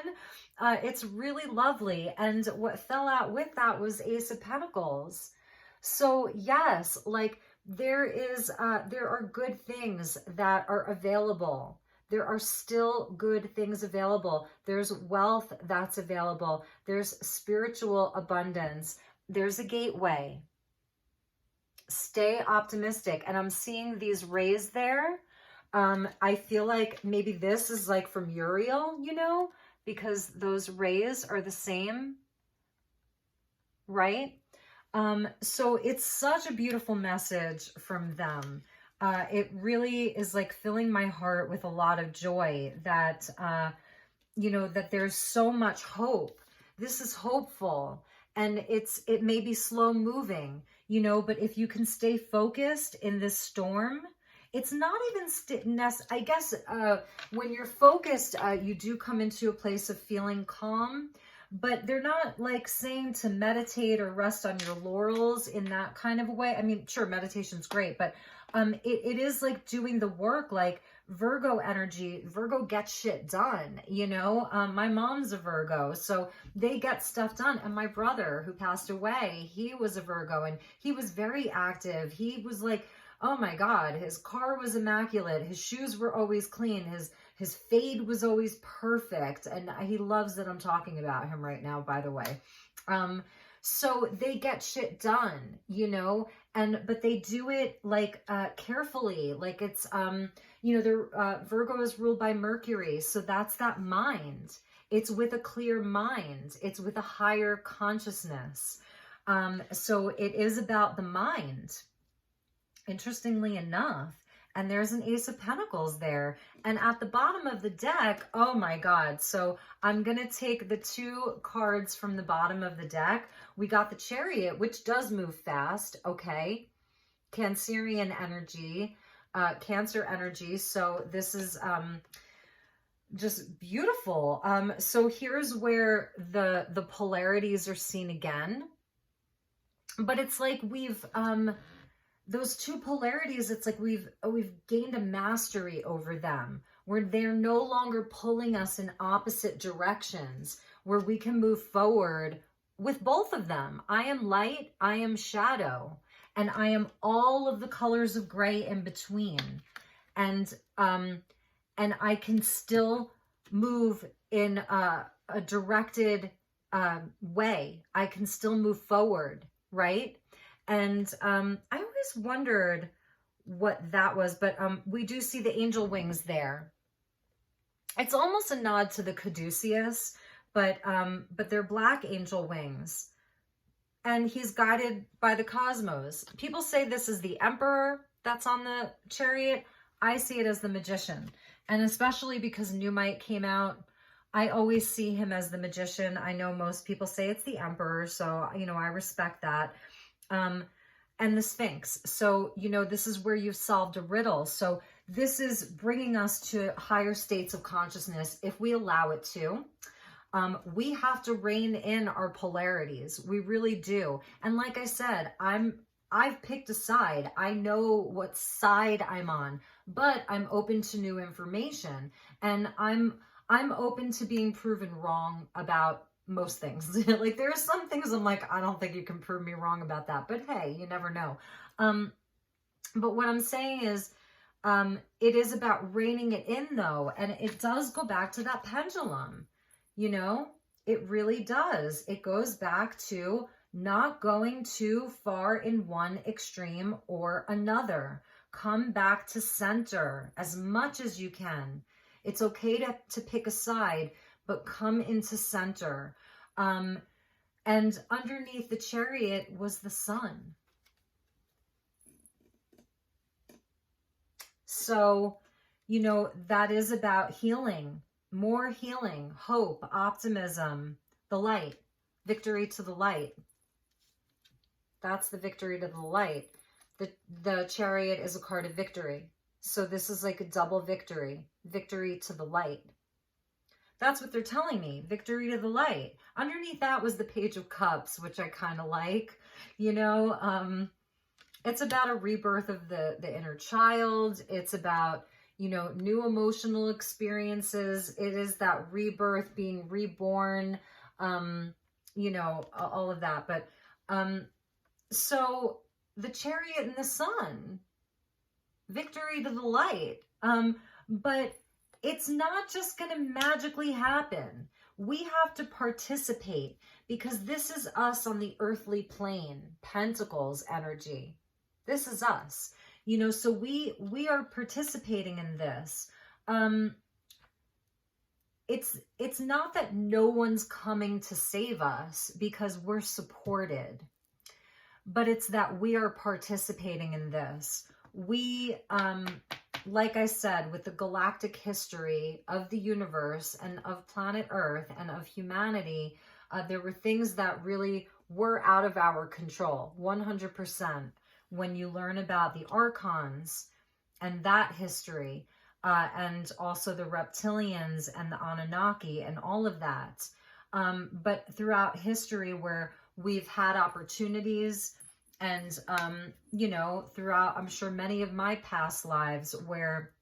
It's really lovely. And what fell out with that was Ace of Pentacles. So yes, like there are good things that are available. There are still good things available. There's wealth that's available. There's spiritual abundance. There's a gateway. Stay optimistic. And I'm seeing these rays there. I feel like maybe this is like from Uriel, you know, because those rays are the same, right? So it's such a beautiful message from them. It really is like filling my heart with a lot of joy that, you know, that there's so much hope. This is hopeful, and it may be slow moving, you know, but if you can stay focused in this storm, it's not even, I guess, when you're focused, you do come into a place of feeling calm, but they're not like saying to meditate or rest on your laurels in that kind of a way. I mean, sure, meditation's great, but it is like doing the work, like Virgo energy. Virgo gets shit done, you know. My mom's a Virgo, so they get stuff done. And my brother who passed away, he was a Virgo, and he was very active. He was like, oh my God, his car was immaculate. His shoes were always clean. His fade was always perfect. And he loves that I'm talking about him right now, by the way. So they get shit done, you know, but they do it like carefully, like it's you know, Virgo is ruled by Mercury, so that's that mind. It's with a clear mind. It's with a higher consciousness. So it is about the mind, interestingly enough. And there's an Ace of Pentacles there. And at the bottom of the deck, oh my God. So I'm going to take the two cards from the bottom of the deck. We got the Chariot, which does move fast. Okay. Cancerian energy, Cancer energy. So this is just beautiful. So here's where the polarities are seen again. But it's like we've... those two polarities, it's like we've gained a mastery over them, where they're no longer pulling us in opposite directions, where we can move forward with both of them. I am light, I am shadow, and I am all of the colors of gray in between. And I can still move in a directed way. I can still move forward, right? And I always wondered what that was, but we do see the angel wings there. It's almost a nod to the caduceus, but they're black angel wings. And he's guided by the cosmos. People say this is the emperor that's on the chariot. I see it as the magician. And especially because Pneumite came out, I always see him as the magician. I know most people say it's the emperor, so, you know, I respect that. And the Sphinx. So, you know, this is where you've solved a riddle. So this is bringing us to higher states of consciousness if we allow it to. We have to rein in our polarities. We really do. And like I said, I've picked a side. I know what side I'm on, but I'm open to new information, and I'm open to being proven wrong about most things. Like there are some things I'm like, I don't think you can prove me wrong about that, but hey, you never know. But what I'm saying is, it is about reining it in though. And it does go back to that pendulum, you know, it really does. It goes back to not going too far in one extreme or another. Come back to center as much as you can. It's okay to pick a side, but come into center. And underneath the chariot was the sun. so, you know, that is about healing, more healing, hope, optimism, the light, victory to the light. That's the victory to the light. The Chariot is a card of victory. So this is like a double victory, victory to the light. That's what they're telling me, victory to the light. Underneath that was the Page of Cups, which I kind of like, you know. It's about a rebirth of the inner child. It's about, you know, new emotional experiences. It is that rebirth, being reborn, you know, all of that. But so the Chariot and the Sun, victory to the light. But it's not just going to magically happen. We have to participate, because this is us on the earthly plane, Pentacles energy. This is us, you know, so we are participating in this. It's not that no one's coming to save us because we're supported, but it's that we are participating in this. We, like I said, with the galactic history of the universe and of planet Earth and of humanity, there were things that really were out of our control, 100%. When you learn about the Archons and that history, and also the reptilians and the Anunnaki and all of that. But throughout history where we've had opportunities and, you know, throughout, I'm sure many of my past lives where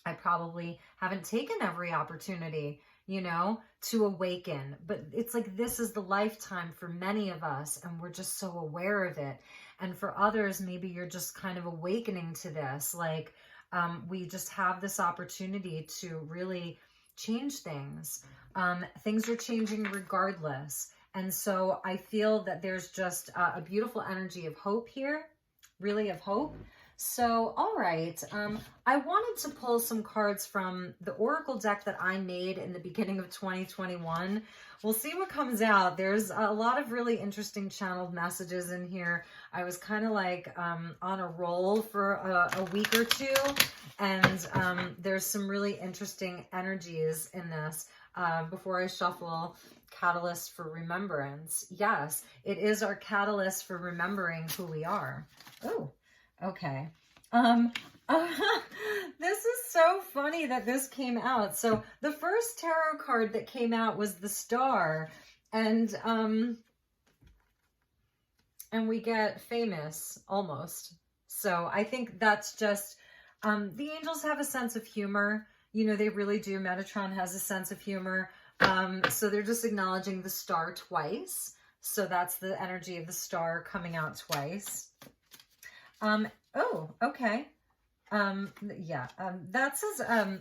I probably haven't taken every opportunity, you know, to awaken. But it's like, this is the lifetime for many of us, and we're just so aware of it. And for others, maybe you're just kind of awakening to this. Like, we just have this opportunity to really change things. Things are changing regardless. And so I feel that there's just a beautiful energy of hope here, really of hope. So, all right, I wanted to pull some cards from the Oracle deck that I made in the beginning of 2021. We'll see what comes out. There's a lot of really interesting channeled messages in here. I was kind of like on a roll for a week or two, and there's some really interesting energies in this. Before I shuffle, Catalyst for Remembrance. Yes, it is our catalyst for remembering who we are. Oh. Okay. This is so funny that this came out. So the first tarot card that came out was the Star, and we get famous almost. So I think that's just, the angels have a sense of humor. You know, they really do. Metatron has a sense of humor. So they're just acknowledging the Star twice. So that's the energy of the Star coming out twice. Oh, okay. Yeah, that says,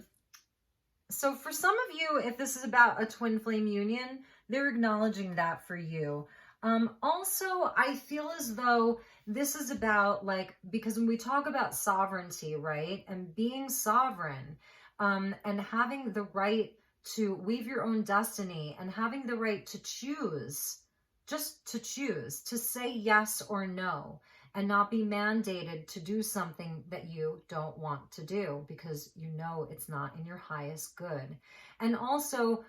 so for some of you, if this is about a twin flame union, they're acknowledging that for you. Also, I feel as though this is about, like, because when we talk about sovereignty, right, and being sovereign, and having the right to weave your own destiny and having the right to choose, just to choose, to say yes or no, and not be mandated to do something that you don't want to do because you know it's not in your highest good. And also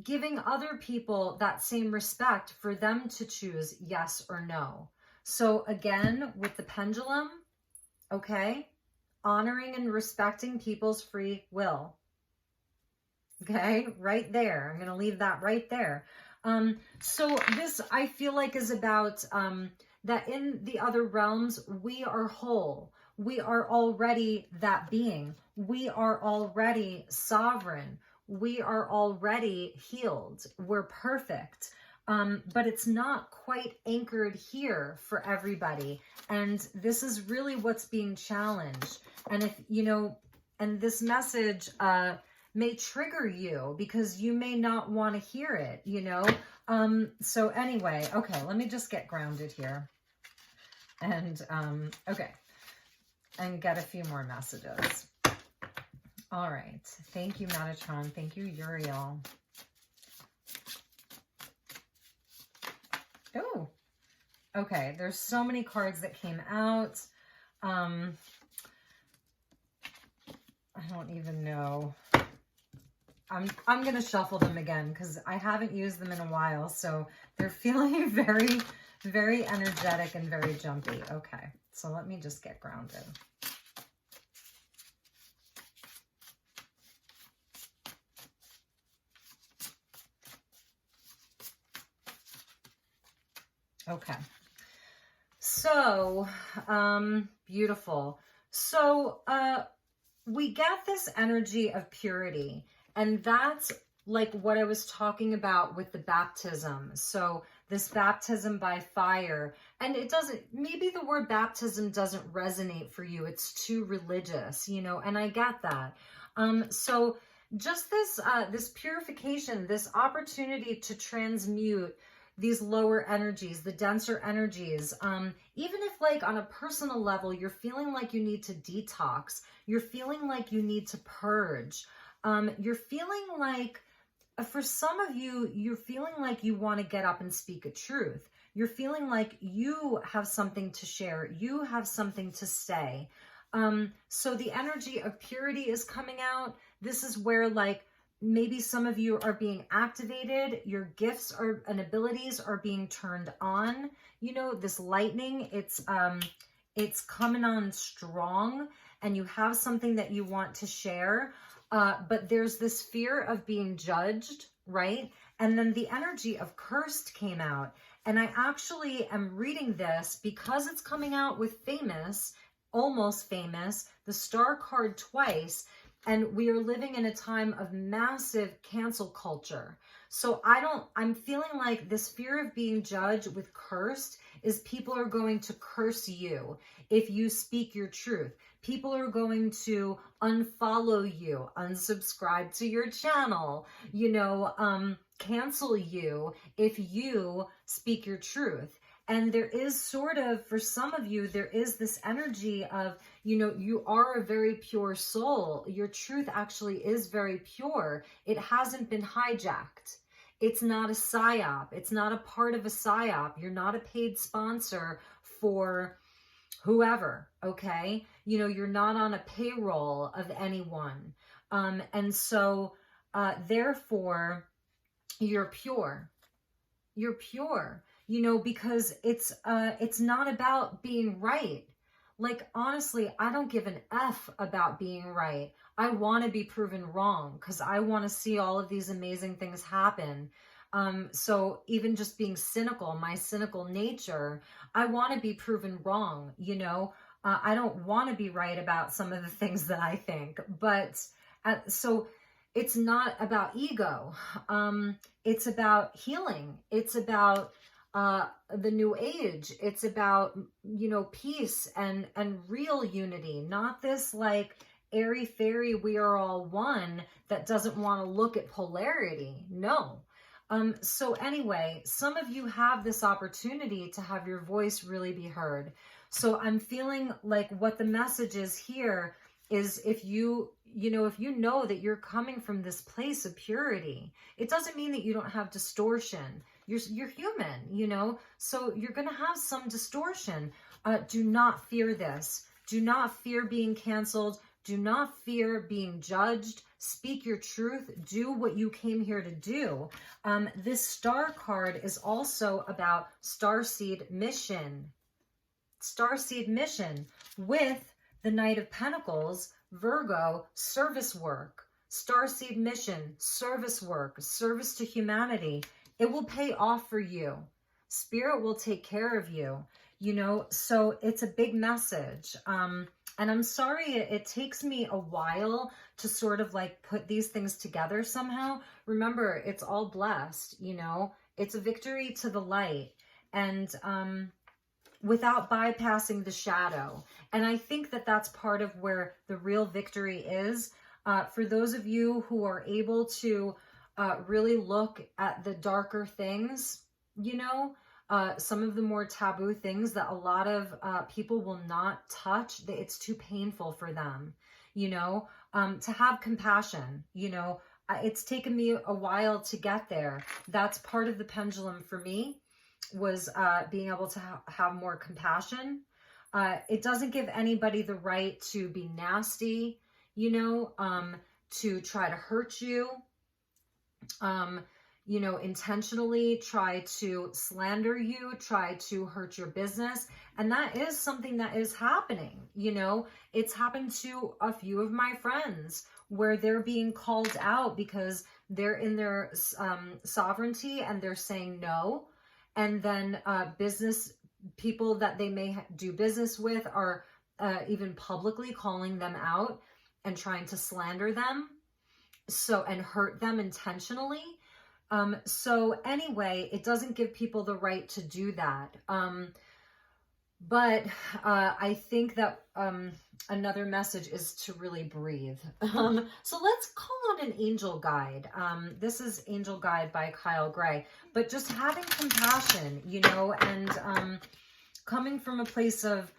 giving other people that same respect for them to choose yes or no. So again, with the pendulum, okay, honoring and respecting people's free will. Okay, right there. I'm going to leave that right there. So this, I feel like, is about that in the other realms, we are whole. We are already that being. We are already sovereign. We are already healed. We're perfect. But it's not quite anchored here for everybody. And this is really what's being challenged. And if, you know, and this message may trigger you because you may not want to hear it, you know? So anyway, okay, let me just get grounded here. And, okay, and get a few more messages. All right. Thank you, Metatron. Thank you, Uriel. Oh, okay. There's so many cards that came out. I don't even know. I'm going to shuffle them again because I haven't used them in a while. So they're feeling very, very energetic and very jumpy. Okay, so let me just get grounded. Okay. So, beautiful. So, we get this energy of purity, and that's like what I was talking about with the baptism. So this baptism by fire, and it doesn't, maybe the word baptism doesn't resonate for you. It's too religious, you know, and I get that. So just this, this purification, this opportunity to transmute these lower energies, the denser energies, even if like on a personal level, you're feeling like you need to detox, you're feeling like you need to purge, you're feeling like, for some of you, you're feeling like you want to get up and speak a truth. You're feeling like you have something to share, you have something to say. So the energy of purity is coming out. This is where like, maybe some of you are being activated, your gifts are and abilities are being turned on. You know, this lightning, it's coming on strong, and you have something that you want to share. But there's this fear of being judged, right? And then the energy of cursed came out. And I actually am reading this because it's coming out with famous, almost famous, the star card twice. And we are living in a time of massive cancel culture. So I'm feeling like this fear of being judged with cursed is people are going to curse you if you speak your truth. People are going to unfollow you, unsubscribe to your channel, you know, cancel you if you speak your truth. And there is sort of, for some of you, there is this energy of, you know, you are a very pure soul. Your truth actually is very pure. It hasn't been hijacked. It's not a psyop. It's not a part of a psyop. You're not a paid sponsor for whoever, okay? You know, you're not on a payroll of anyone. And so, therefore, you're pure. You're pure. You know, because it's not about being right. Like, honestly, I don't give an F about being right. I want to be proven wrong because I want to see all of these amazing things happen. So even just being cynical, my cynical nature, I want to be proven wrong. You know, I don't want to be right about some of the things that I think, but so it's not about ego. It's about healing. It's about the new age. It's about, you know, peace and real unity, not this like airy fairy we are all one that doesn't want to look at polarity. No. So anyway, some of you have this opportunity to have your voice really be heard. So I'm feeling like what the message is here is if you know that you're coming from this place of purity, it doesn't mean that you don't have distortion. You're human, you know, so you're going to have some distortion. Do not fear this. Do not fear being canceled. Do not fear being judged. Speak your truth. Do what you came here to do. This star card is also about starseed mission. Starseed mission with the Knight of Pentacles, Virgo, service work. Starseed mission, service work, service to humanity. It will pay off for you. Spirit will take care of you, you know, so it's a big message. And I'm sorry, it takes me a while to sort of like put these things together somehow. Remember, it's all blessed, you know, it's a victory to the light and without bypassing the shadow. And I think that that's part of where the real victory is. For those of you who are able to really look at the darker things, you know, some of the more taboo things that a lot of people will not touch. It's too painful for them, you know, to have compassion, you know. It's taken me a while to get there. That's part of the pendulum for me, was being able to have more compassion. It doesn't give anybody the right to be nasty, you know, to try to hurt you, you know, intentionally try to slander you, try to hurt your business. And that is something that is happening. You know, it's happened to a few of my friends where they're being called out because they're in their sovereignty and they're saying no. And then business people that they may do business with are even publicly calling them out and trying to slander them, so, and hurt them intentionally. So anyway, it doesn't give people the right to do that. But I think that another message is to really breathe. So let's call on an angel guide. This is Angel Guide by Kyle Gray. But just having compassion, you know, and coming from a place of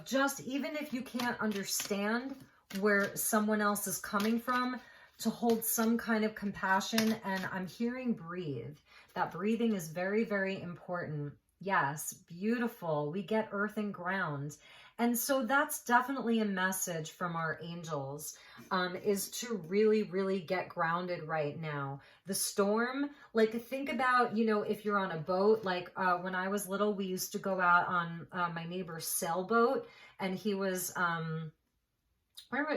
just, even if you can't understand where someone else is coming from, to hold some kind of compassion. And I'm hearing breathe. That breathing is very, very important. Yes, beautiful. We get earth and ground. And so that's definitely a message from our angels, is to really, really get grounded right now. The storm, like think about, you know, if you're on a boat, like when I was little, we used to go out on my neighbor's sailboat, and he was,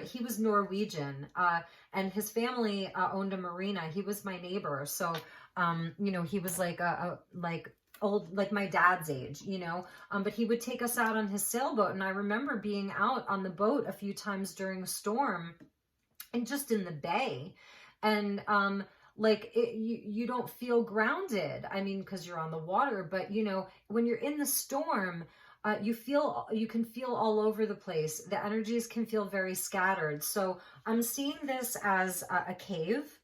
he was Norwegian, and his family owned a marina. He was my neighbor. So, you know, he was like old, like my dad's age, you know, but he would take us out on his sailboat. And I remember being out on the boat a few times during a storm and just in the bay. And, like you don't feel grounded. I mean, cause you're on the water, but you know, when you're in the storm, you can feel all over the place. The energies can feel very scattered. So I'm seeing this as a cave.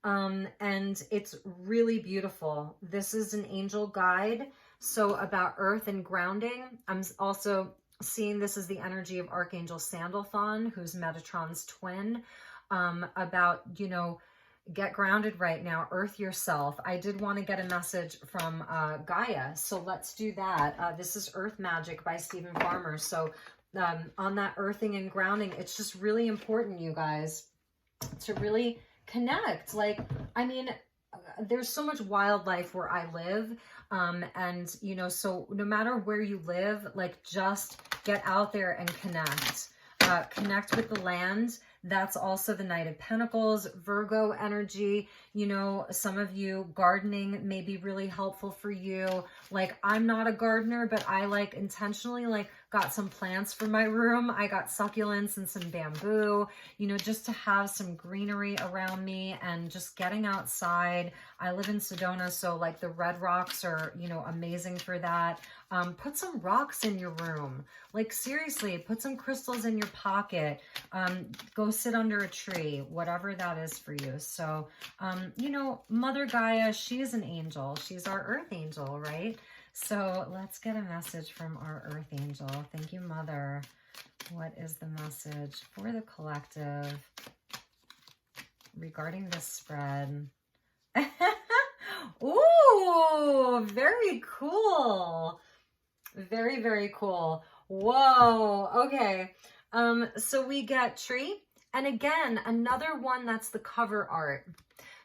And it's really beautiful. This is an angel guide. So about earth and grounding. I'm also seeing this as the energy of Archangel Sandalphon, who's Metatron's twin, about, you know, get grounded right now, earth yourself. I did want to get a message from Gaia. So let's do that. This is Earth Magic by Stephen Farmer. So on that earthing and grounding, it's just really important, you guys, to really connect. Like, I mean, there's so much wildlife where I live. And, you know, so no matter where you live, like just get out there and connect. Connect with the land. That's also the Knight of Pentacles, Virgo energy. You know, some of you, gardening may be really helpful for you. Like, I'm not a gardener, but I like intentionally like got some plants for my room. I got succulents and some bamboo, you know, just to have some greenery around me and just getting outside. I live in Sedona, so like the red rocks are, you know, amazing for that. Put some rocks in your room. Like seriously, put some crystals in your pocket. Go sit under a tree, whatever that is for you. So, you know, Mother Gaia, she's an angel. She's our earth angel, right? So let's get a message from our earth angel. Thank you, Mother. What is the message for the collective regarding this spread? Ooh, very cool. Very, very cool. Whoa. Okay. So we get tree. And again, another one that's the cover art.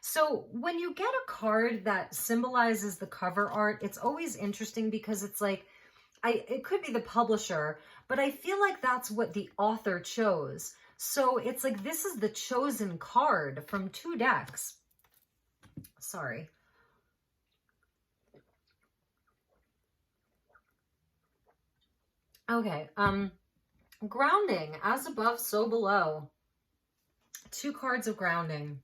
So when you get a card that symbolizes the cover art, it's always interesting because it's like, it could be the publisher, but I feel like that's what the author chose. So it's like, this is the chosen card from 2 decks. Sorry. Okay. Grounding, as above, so below. 2 cards of grounding.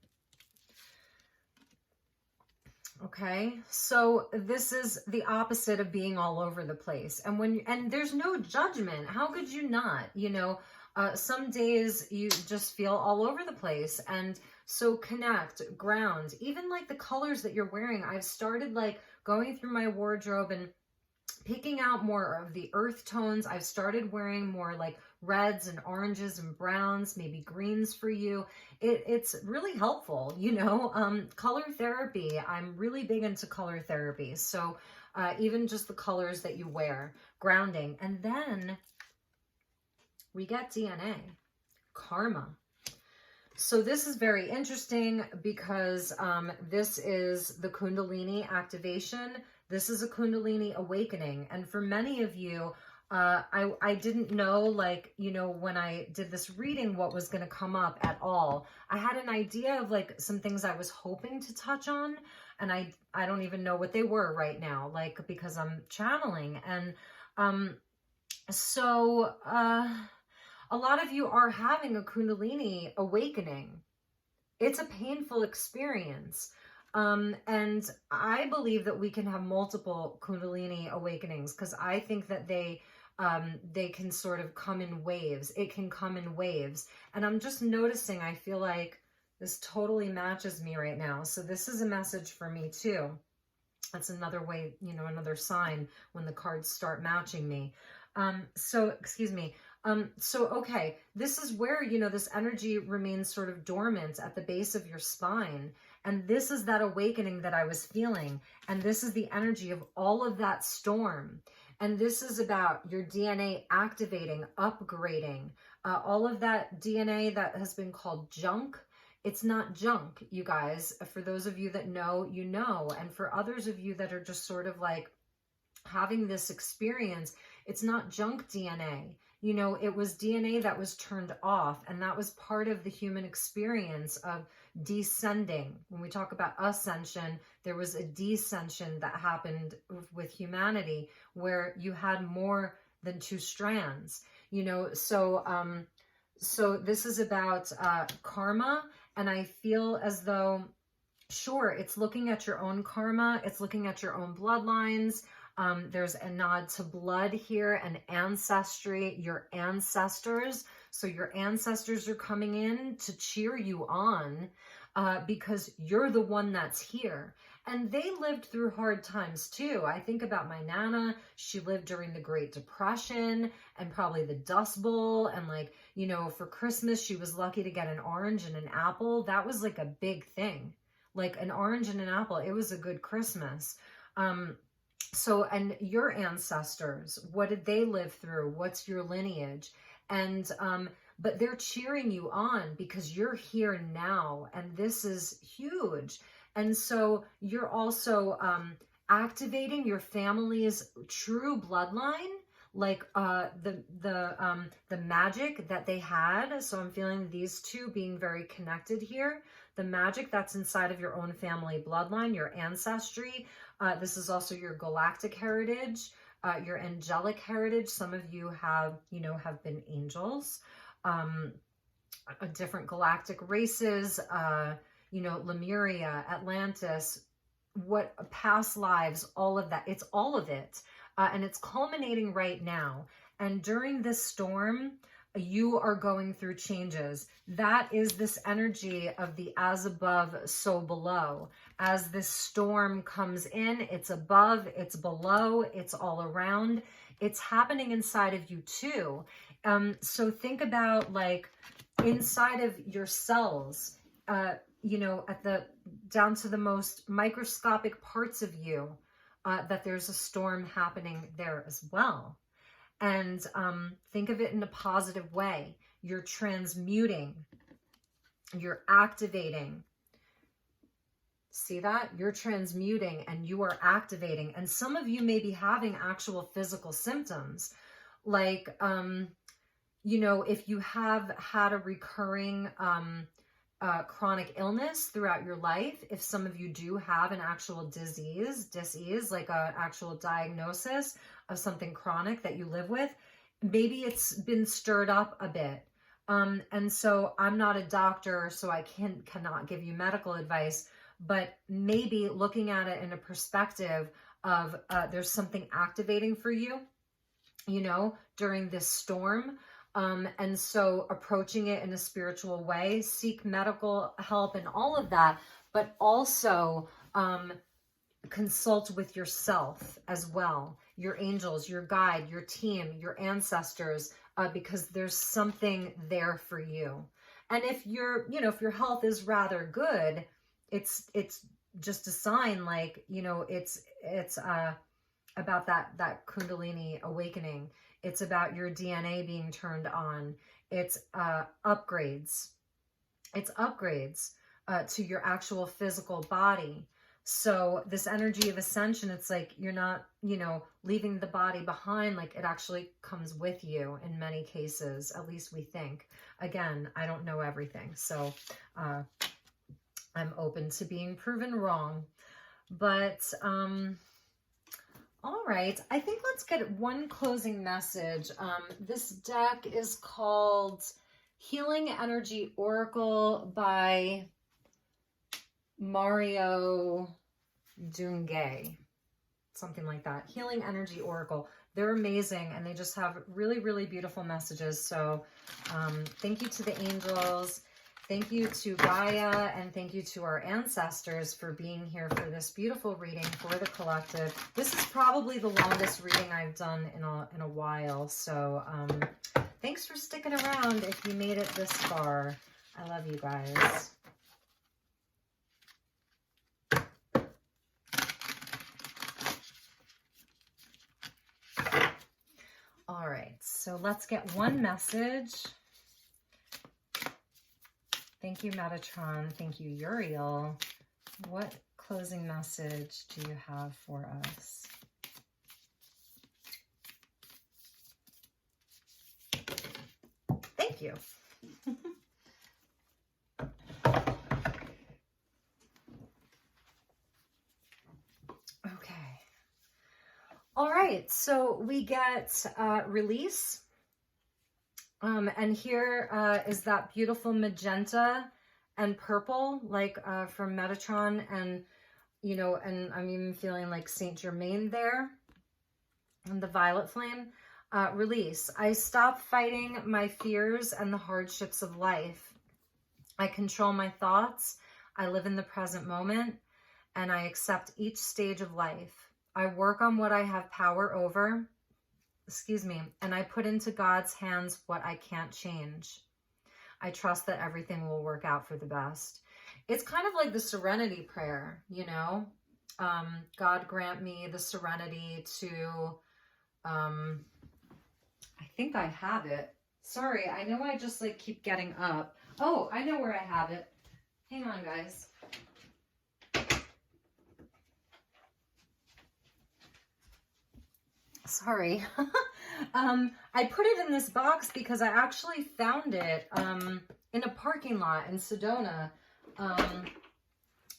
Okay, so this is the opposite of being all over the place. And there's no judgment. How could you not? You know, some days you just feel all over the place. And so connect, ground, even like the colors that you're wearing. I've started like going through my wardrobe and picking out more of the earth tones. I've started wearing more like reds and oranges and browns, maybe greens for you. It's really helpful, you know. Color therapy, I'm really big into color therapy. So even just the colors that you wear, grounding. And then we get DNA, karma. So this is very interesting because this is the Kundalini activation. This is a Kundalini awakening. And for many of you, I didn't know, like, you know, when I did this reading, what was going to come up at all. I had an idea of like some things I was hoping to touch on, and I don't even know what they were right now, like, because I'm channeling. And so a lot of you are having a Kundalini awakening. It's a painful experience. And I believe that we can have multiple Kundalini awakenings because I think that they can sort of come in waves. It can come in waves. And I'm just noticing, I feel like this totally matches me right now. So this is a message for me too. That's another way, you know, another sign when the cards start matching me. Excuse me. Okay, this is where, you know, this energy remains sort of dormant at the base of your spine. And this is that awakening that I was feeling. And this is the energy of all of that storm. And this is about your DNA activating, upgrading, all of that DNA that has been called junk. It's not junk, you guys. For those of you that know, you know. And for others of you that are just sort of like having this experience, it's not junk DNA. You know, it was DNA that was turned off, and that was part of the human experience of descending. When we talk about ascension, there was a descension that happened with humanity where you had more than two strands, you know. So this is about karma, and I feel as though, sure, it's looking at your own karma, it's looking at your own bloodlines. There's a nod to blood here and ancestry, your ancestors. So your ancestors are coming in to cheer you on because you're the one that's here. And they lived through hard times too. I think about my Nana. She lived during the Great Depression and probably the Dust Bowl. And like, you know, for Christmas, she was lucky to get an orange and an apple. That was like a big thing. Like an orange and an apple. It was a good Christmas. So, and your ancestors, what did they live through? What's your lineage? And, but they're cheering you on because you're here now, and this is huge. And so you're also activating your family's true bloodline, like the magic that they had. So I'm feeling these two being very connected here. The magic that's inside of your own family bloodline, your ancestry. This is also your galactic heritage, your angelic heritage. Some of you have, you know, have been angels, different galactic races, you know, Lemuria, Atlantis, what past lives, all of that. It's all of it. And it's culminating right now. And during this storm, you are going through changes. That is this energy of the as above, so below. As this storm comes in, it's above, it's below, it's all around. It's happening inside of you too. So think about like inside of your cells, you know, at the down to the most microscopic parts of you, that there's a storm happening there as well. And think of it in a positive way. You're transmuting, you're activating. See that? You're transmuting and you are activating. And some of you may be having actual physical symptoms. Like, you know, if you have had a recurring chronic illness throughout your life, if some of you do have an actual disease, like an actual diagnosis of something chronic that you live with, maybe it's been stirred up a bit. And so I'm not a doctor, so I cannot give you medical advice, but maybe looking at it in a perspective of there's something activating for you, you know, during this storm. And so approaching it in a spiritual way, seek medical help and all of that, but also consult with yourself as well, your angels, your guide, your team, your ancestors, because there's something there for you. And if you're, you know, if your health is rather good, it's just a sign, like, you know, it's about that Kundalini awakening. It's about your DNA being turned on. It's upgrades. It's upgrades to your actual physical body. So this energy of ascension, it's like you're not, you know, leaving the body behind. Like it actually comes with you in many cases, at least we think. Again, I don't know everything. So I'm open to being proven wrong. But all right, I think let's get one closing message. This deck is called Healing Energy Oracle by Mario Dungay, something like that. Healing Energy Oracle. They're amazing, and they just have really, really beautiful messages. So thank you to the angels. Thank you to Gaia, and thank you to our ancestors for being here for this beautiful reading for the collective. This is probably the longest reading I've done in a while. So thanks for sticking around if you made it this far. I love you guys. All right, so let's get one message. Thank you, Metatron. Thank you, Uriel. What closing message do you have for us? Thank you. Okay. All right, so we get release. And here is that beautiful magenta and purple, like from Metatron, and, you know, and I'm even feeling like Saint Germain there, and the violet flame. Release. I stop fighting my fears and the hardships of life. I control my thoughts. I live in the present moment, and I accept each stage of life. I work on what I have power over. And I put into God's hands what I can't change. I trust that everything will work out for the best. It's kind of like the Serenity Prayer, you know? God grant me the serenity to, I think I have it. Sorry, I know I just like keep getting up. Oh, I know where I have it. Hang on, guys. Sorry. I put it in this box because I actually found it in a parking lot in Sedona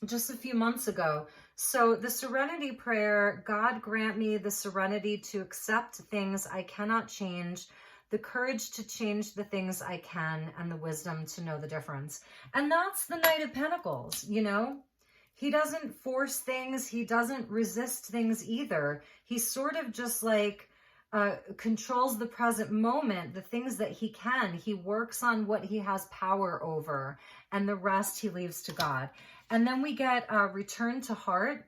just a few months ago. So the Serenity Prayer, God grant me the serenity to accept things I cannot change, the courage to change the things I can, and the wisdom to know the difference. And that's the Knight of Pentacles, you know? He doesn't force things. He doesn't resist things either. He sort of just like controls the present moment, the things that he can. He works on what he has power over, and the rest he leaves to God. And then we get return to heart.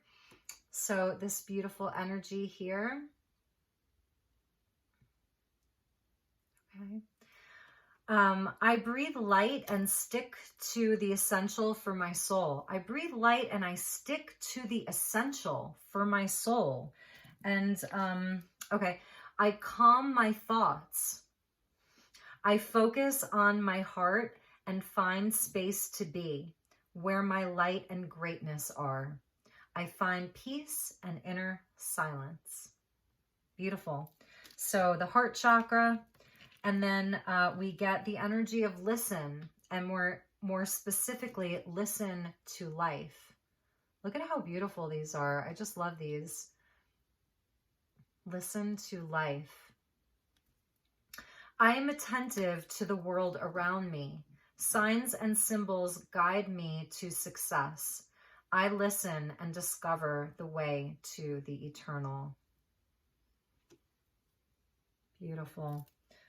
So this beautiful energy here. Okay. I breathe light and stick to the essential for my soul. I breathe light and I stick to the essential for my soul. And, okay, I calm my thoughts. I focus on my heart and find space to be where my light and greatness are. I find peace and inner silence. Beautiful. So the heart chakra. And then we get the energy of listen, and more specifically, listen to life. Look at how beautiful these are. I just love these. Listen to life. I am attentive to the world around me. Signs and symbols guide me to success. I listen and discover the way to the eternal. Beautiful.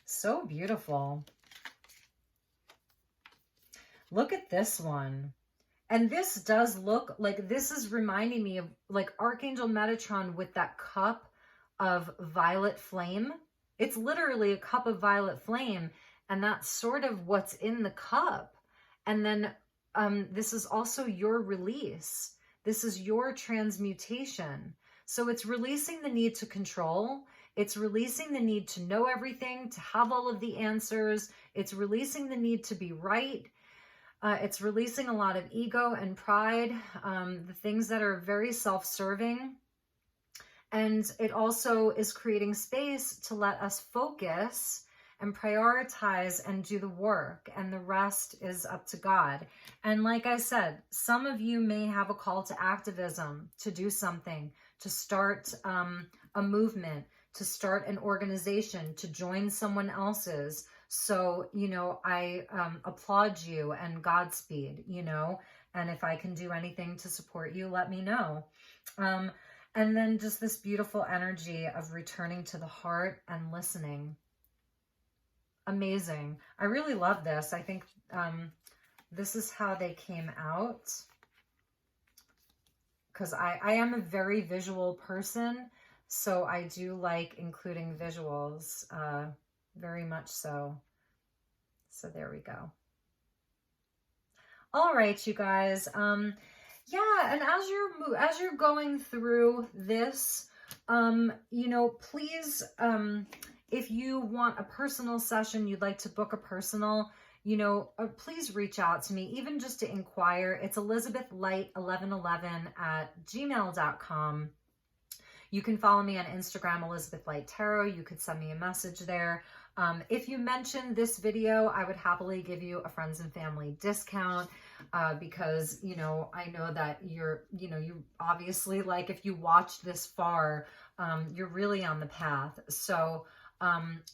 So beautiful. Look at this one. And this does look like, this is reminding me of like Archangel Metatron with that cup of violet flame. It's literally a cup of violet flame, and that's sort of what's in the cup. And then this is also your release. This is your transmutation. So it's releasing the need to control. It's releasing the need to know everything, to have all of the answers. It's releasing the need to be right. It's releasing a lot of ego and pride, the things that are very self-serving. And it also is creating space to let us focus and prioritize and do the work, and the rest is up to God. And like I said, some of you may have a call to activism, to do something, to start a movement, to start an organization, to join someone else's. So, you know, I applaud you and Godspeed, you know, and if I can do anything to support you, let me know. And then just this beautiful energy of returning to the heart and listening. Amazing. I really love this. I think this is how they came out, because I am a very visual person, so I do like including visuals, very much so. So there we go. All right, you guys. Yeah, and as you're going through this, you know, please, if you want a personal session, you'd like to book a personal, you know, please reach out to me, even just to inquire. It's elizabethlight1111@gmail.com. You can follow me on Instagram, Elizabeth Light Tarot. You could send me a message there. If you mention this video, I would happily give you a friends and family discount, because, you know, I know that you obviously, like, if you watched this far, you're really on the path. So,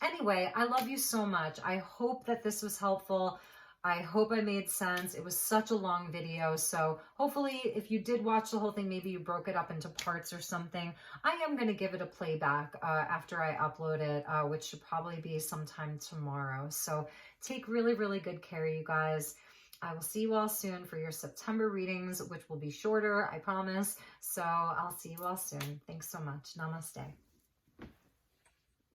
anyway, I love you so much. I hope that this was helpful. I hope I made sense. It was such a long video, so hopefully if you did watch the whole thing, maybe you broke it up into parts or something. I am going to give it a playback after I upload it, which should probably be sometime tomorrow. So take really, really good care, you guys. I will see you all soon for your September readings, which will be shorter, I promise. So I'll see you all soon. Thanks so much. Namaste.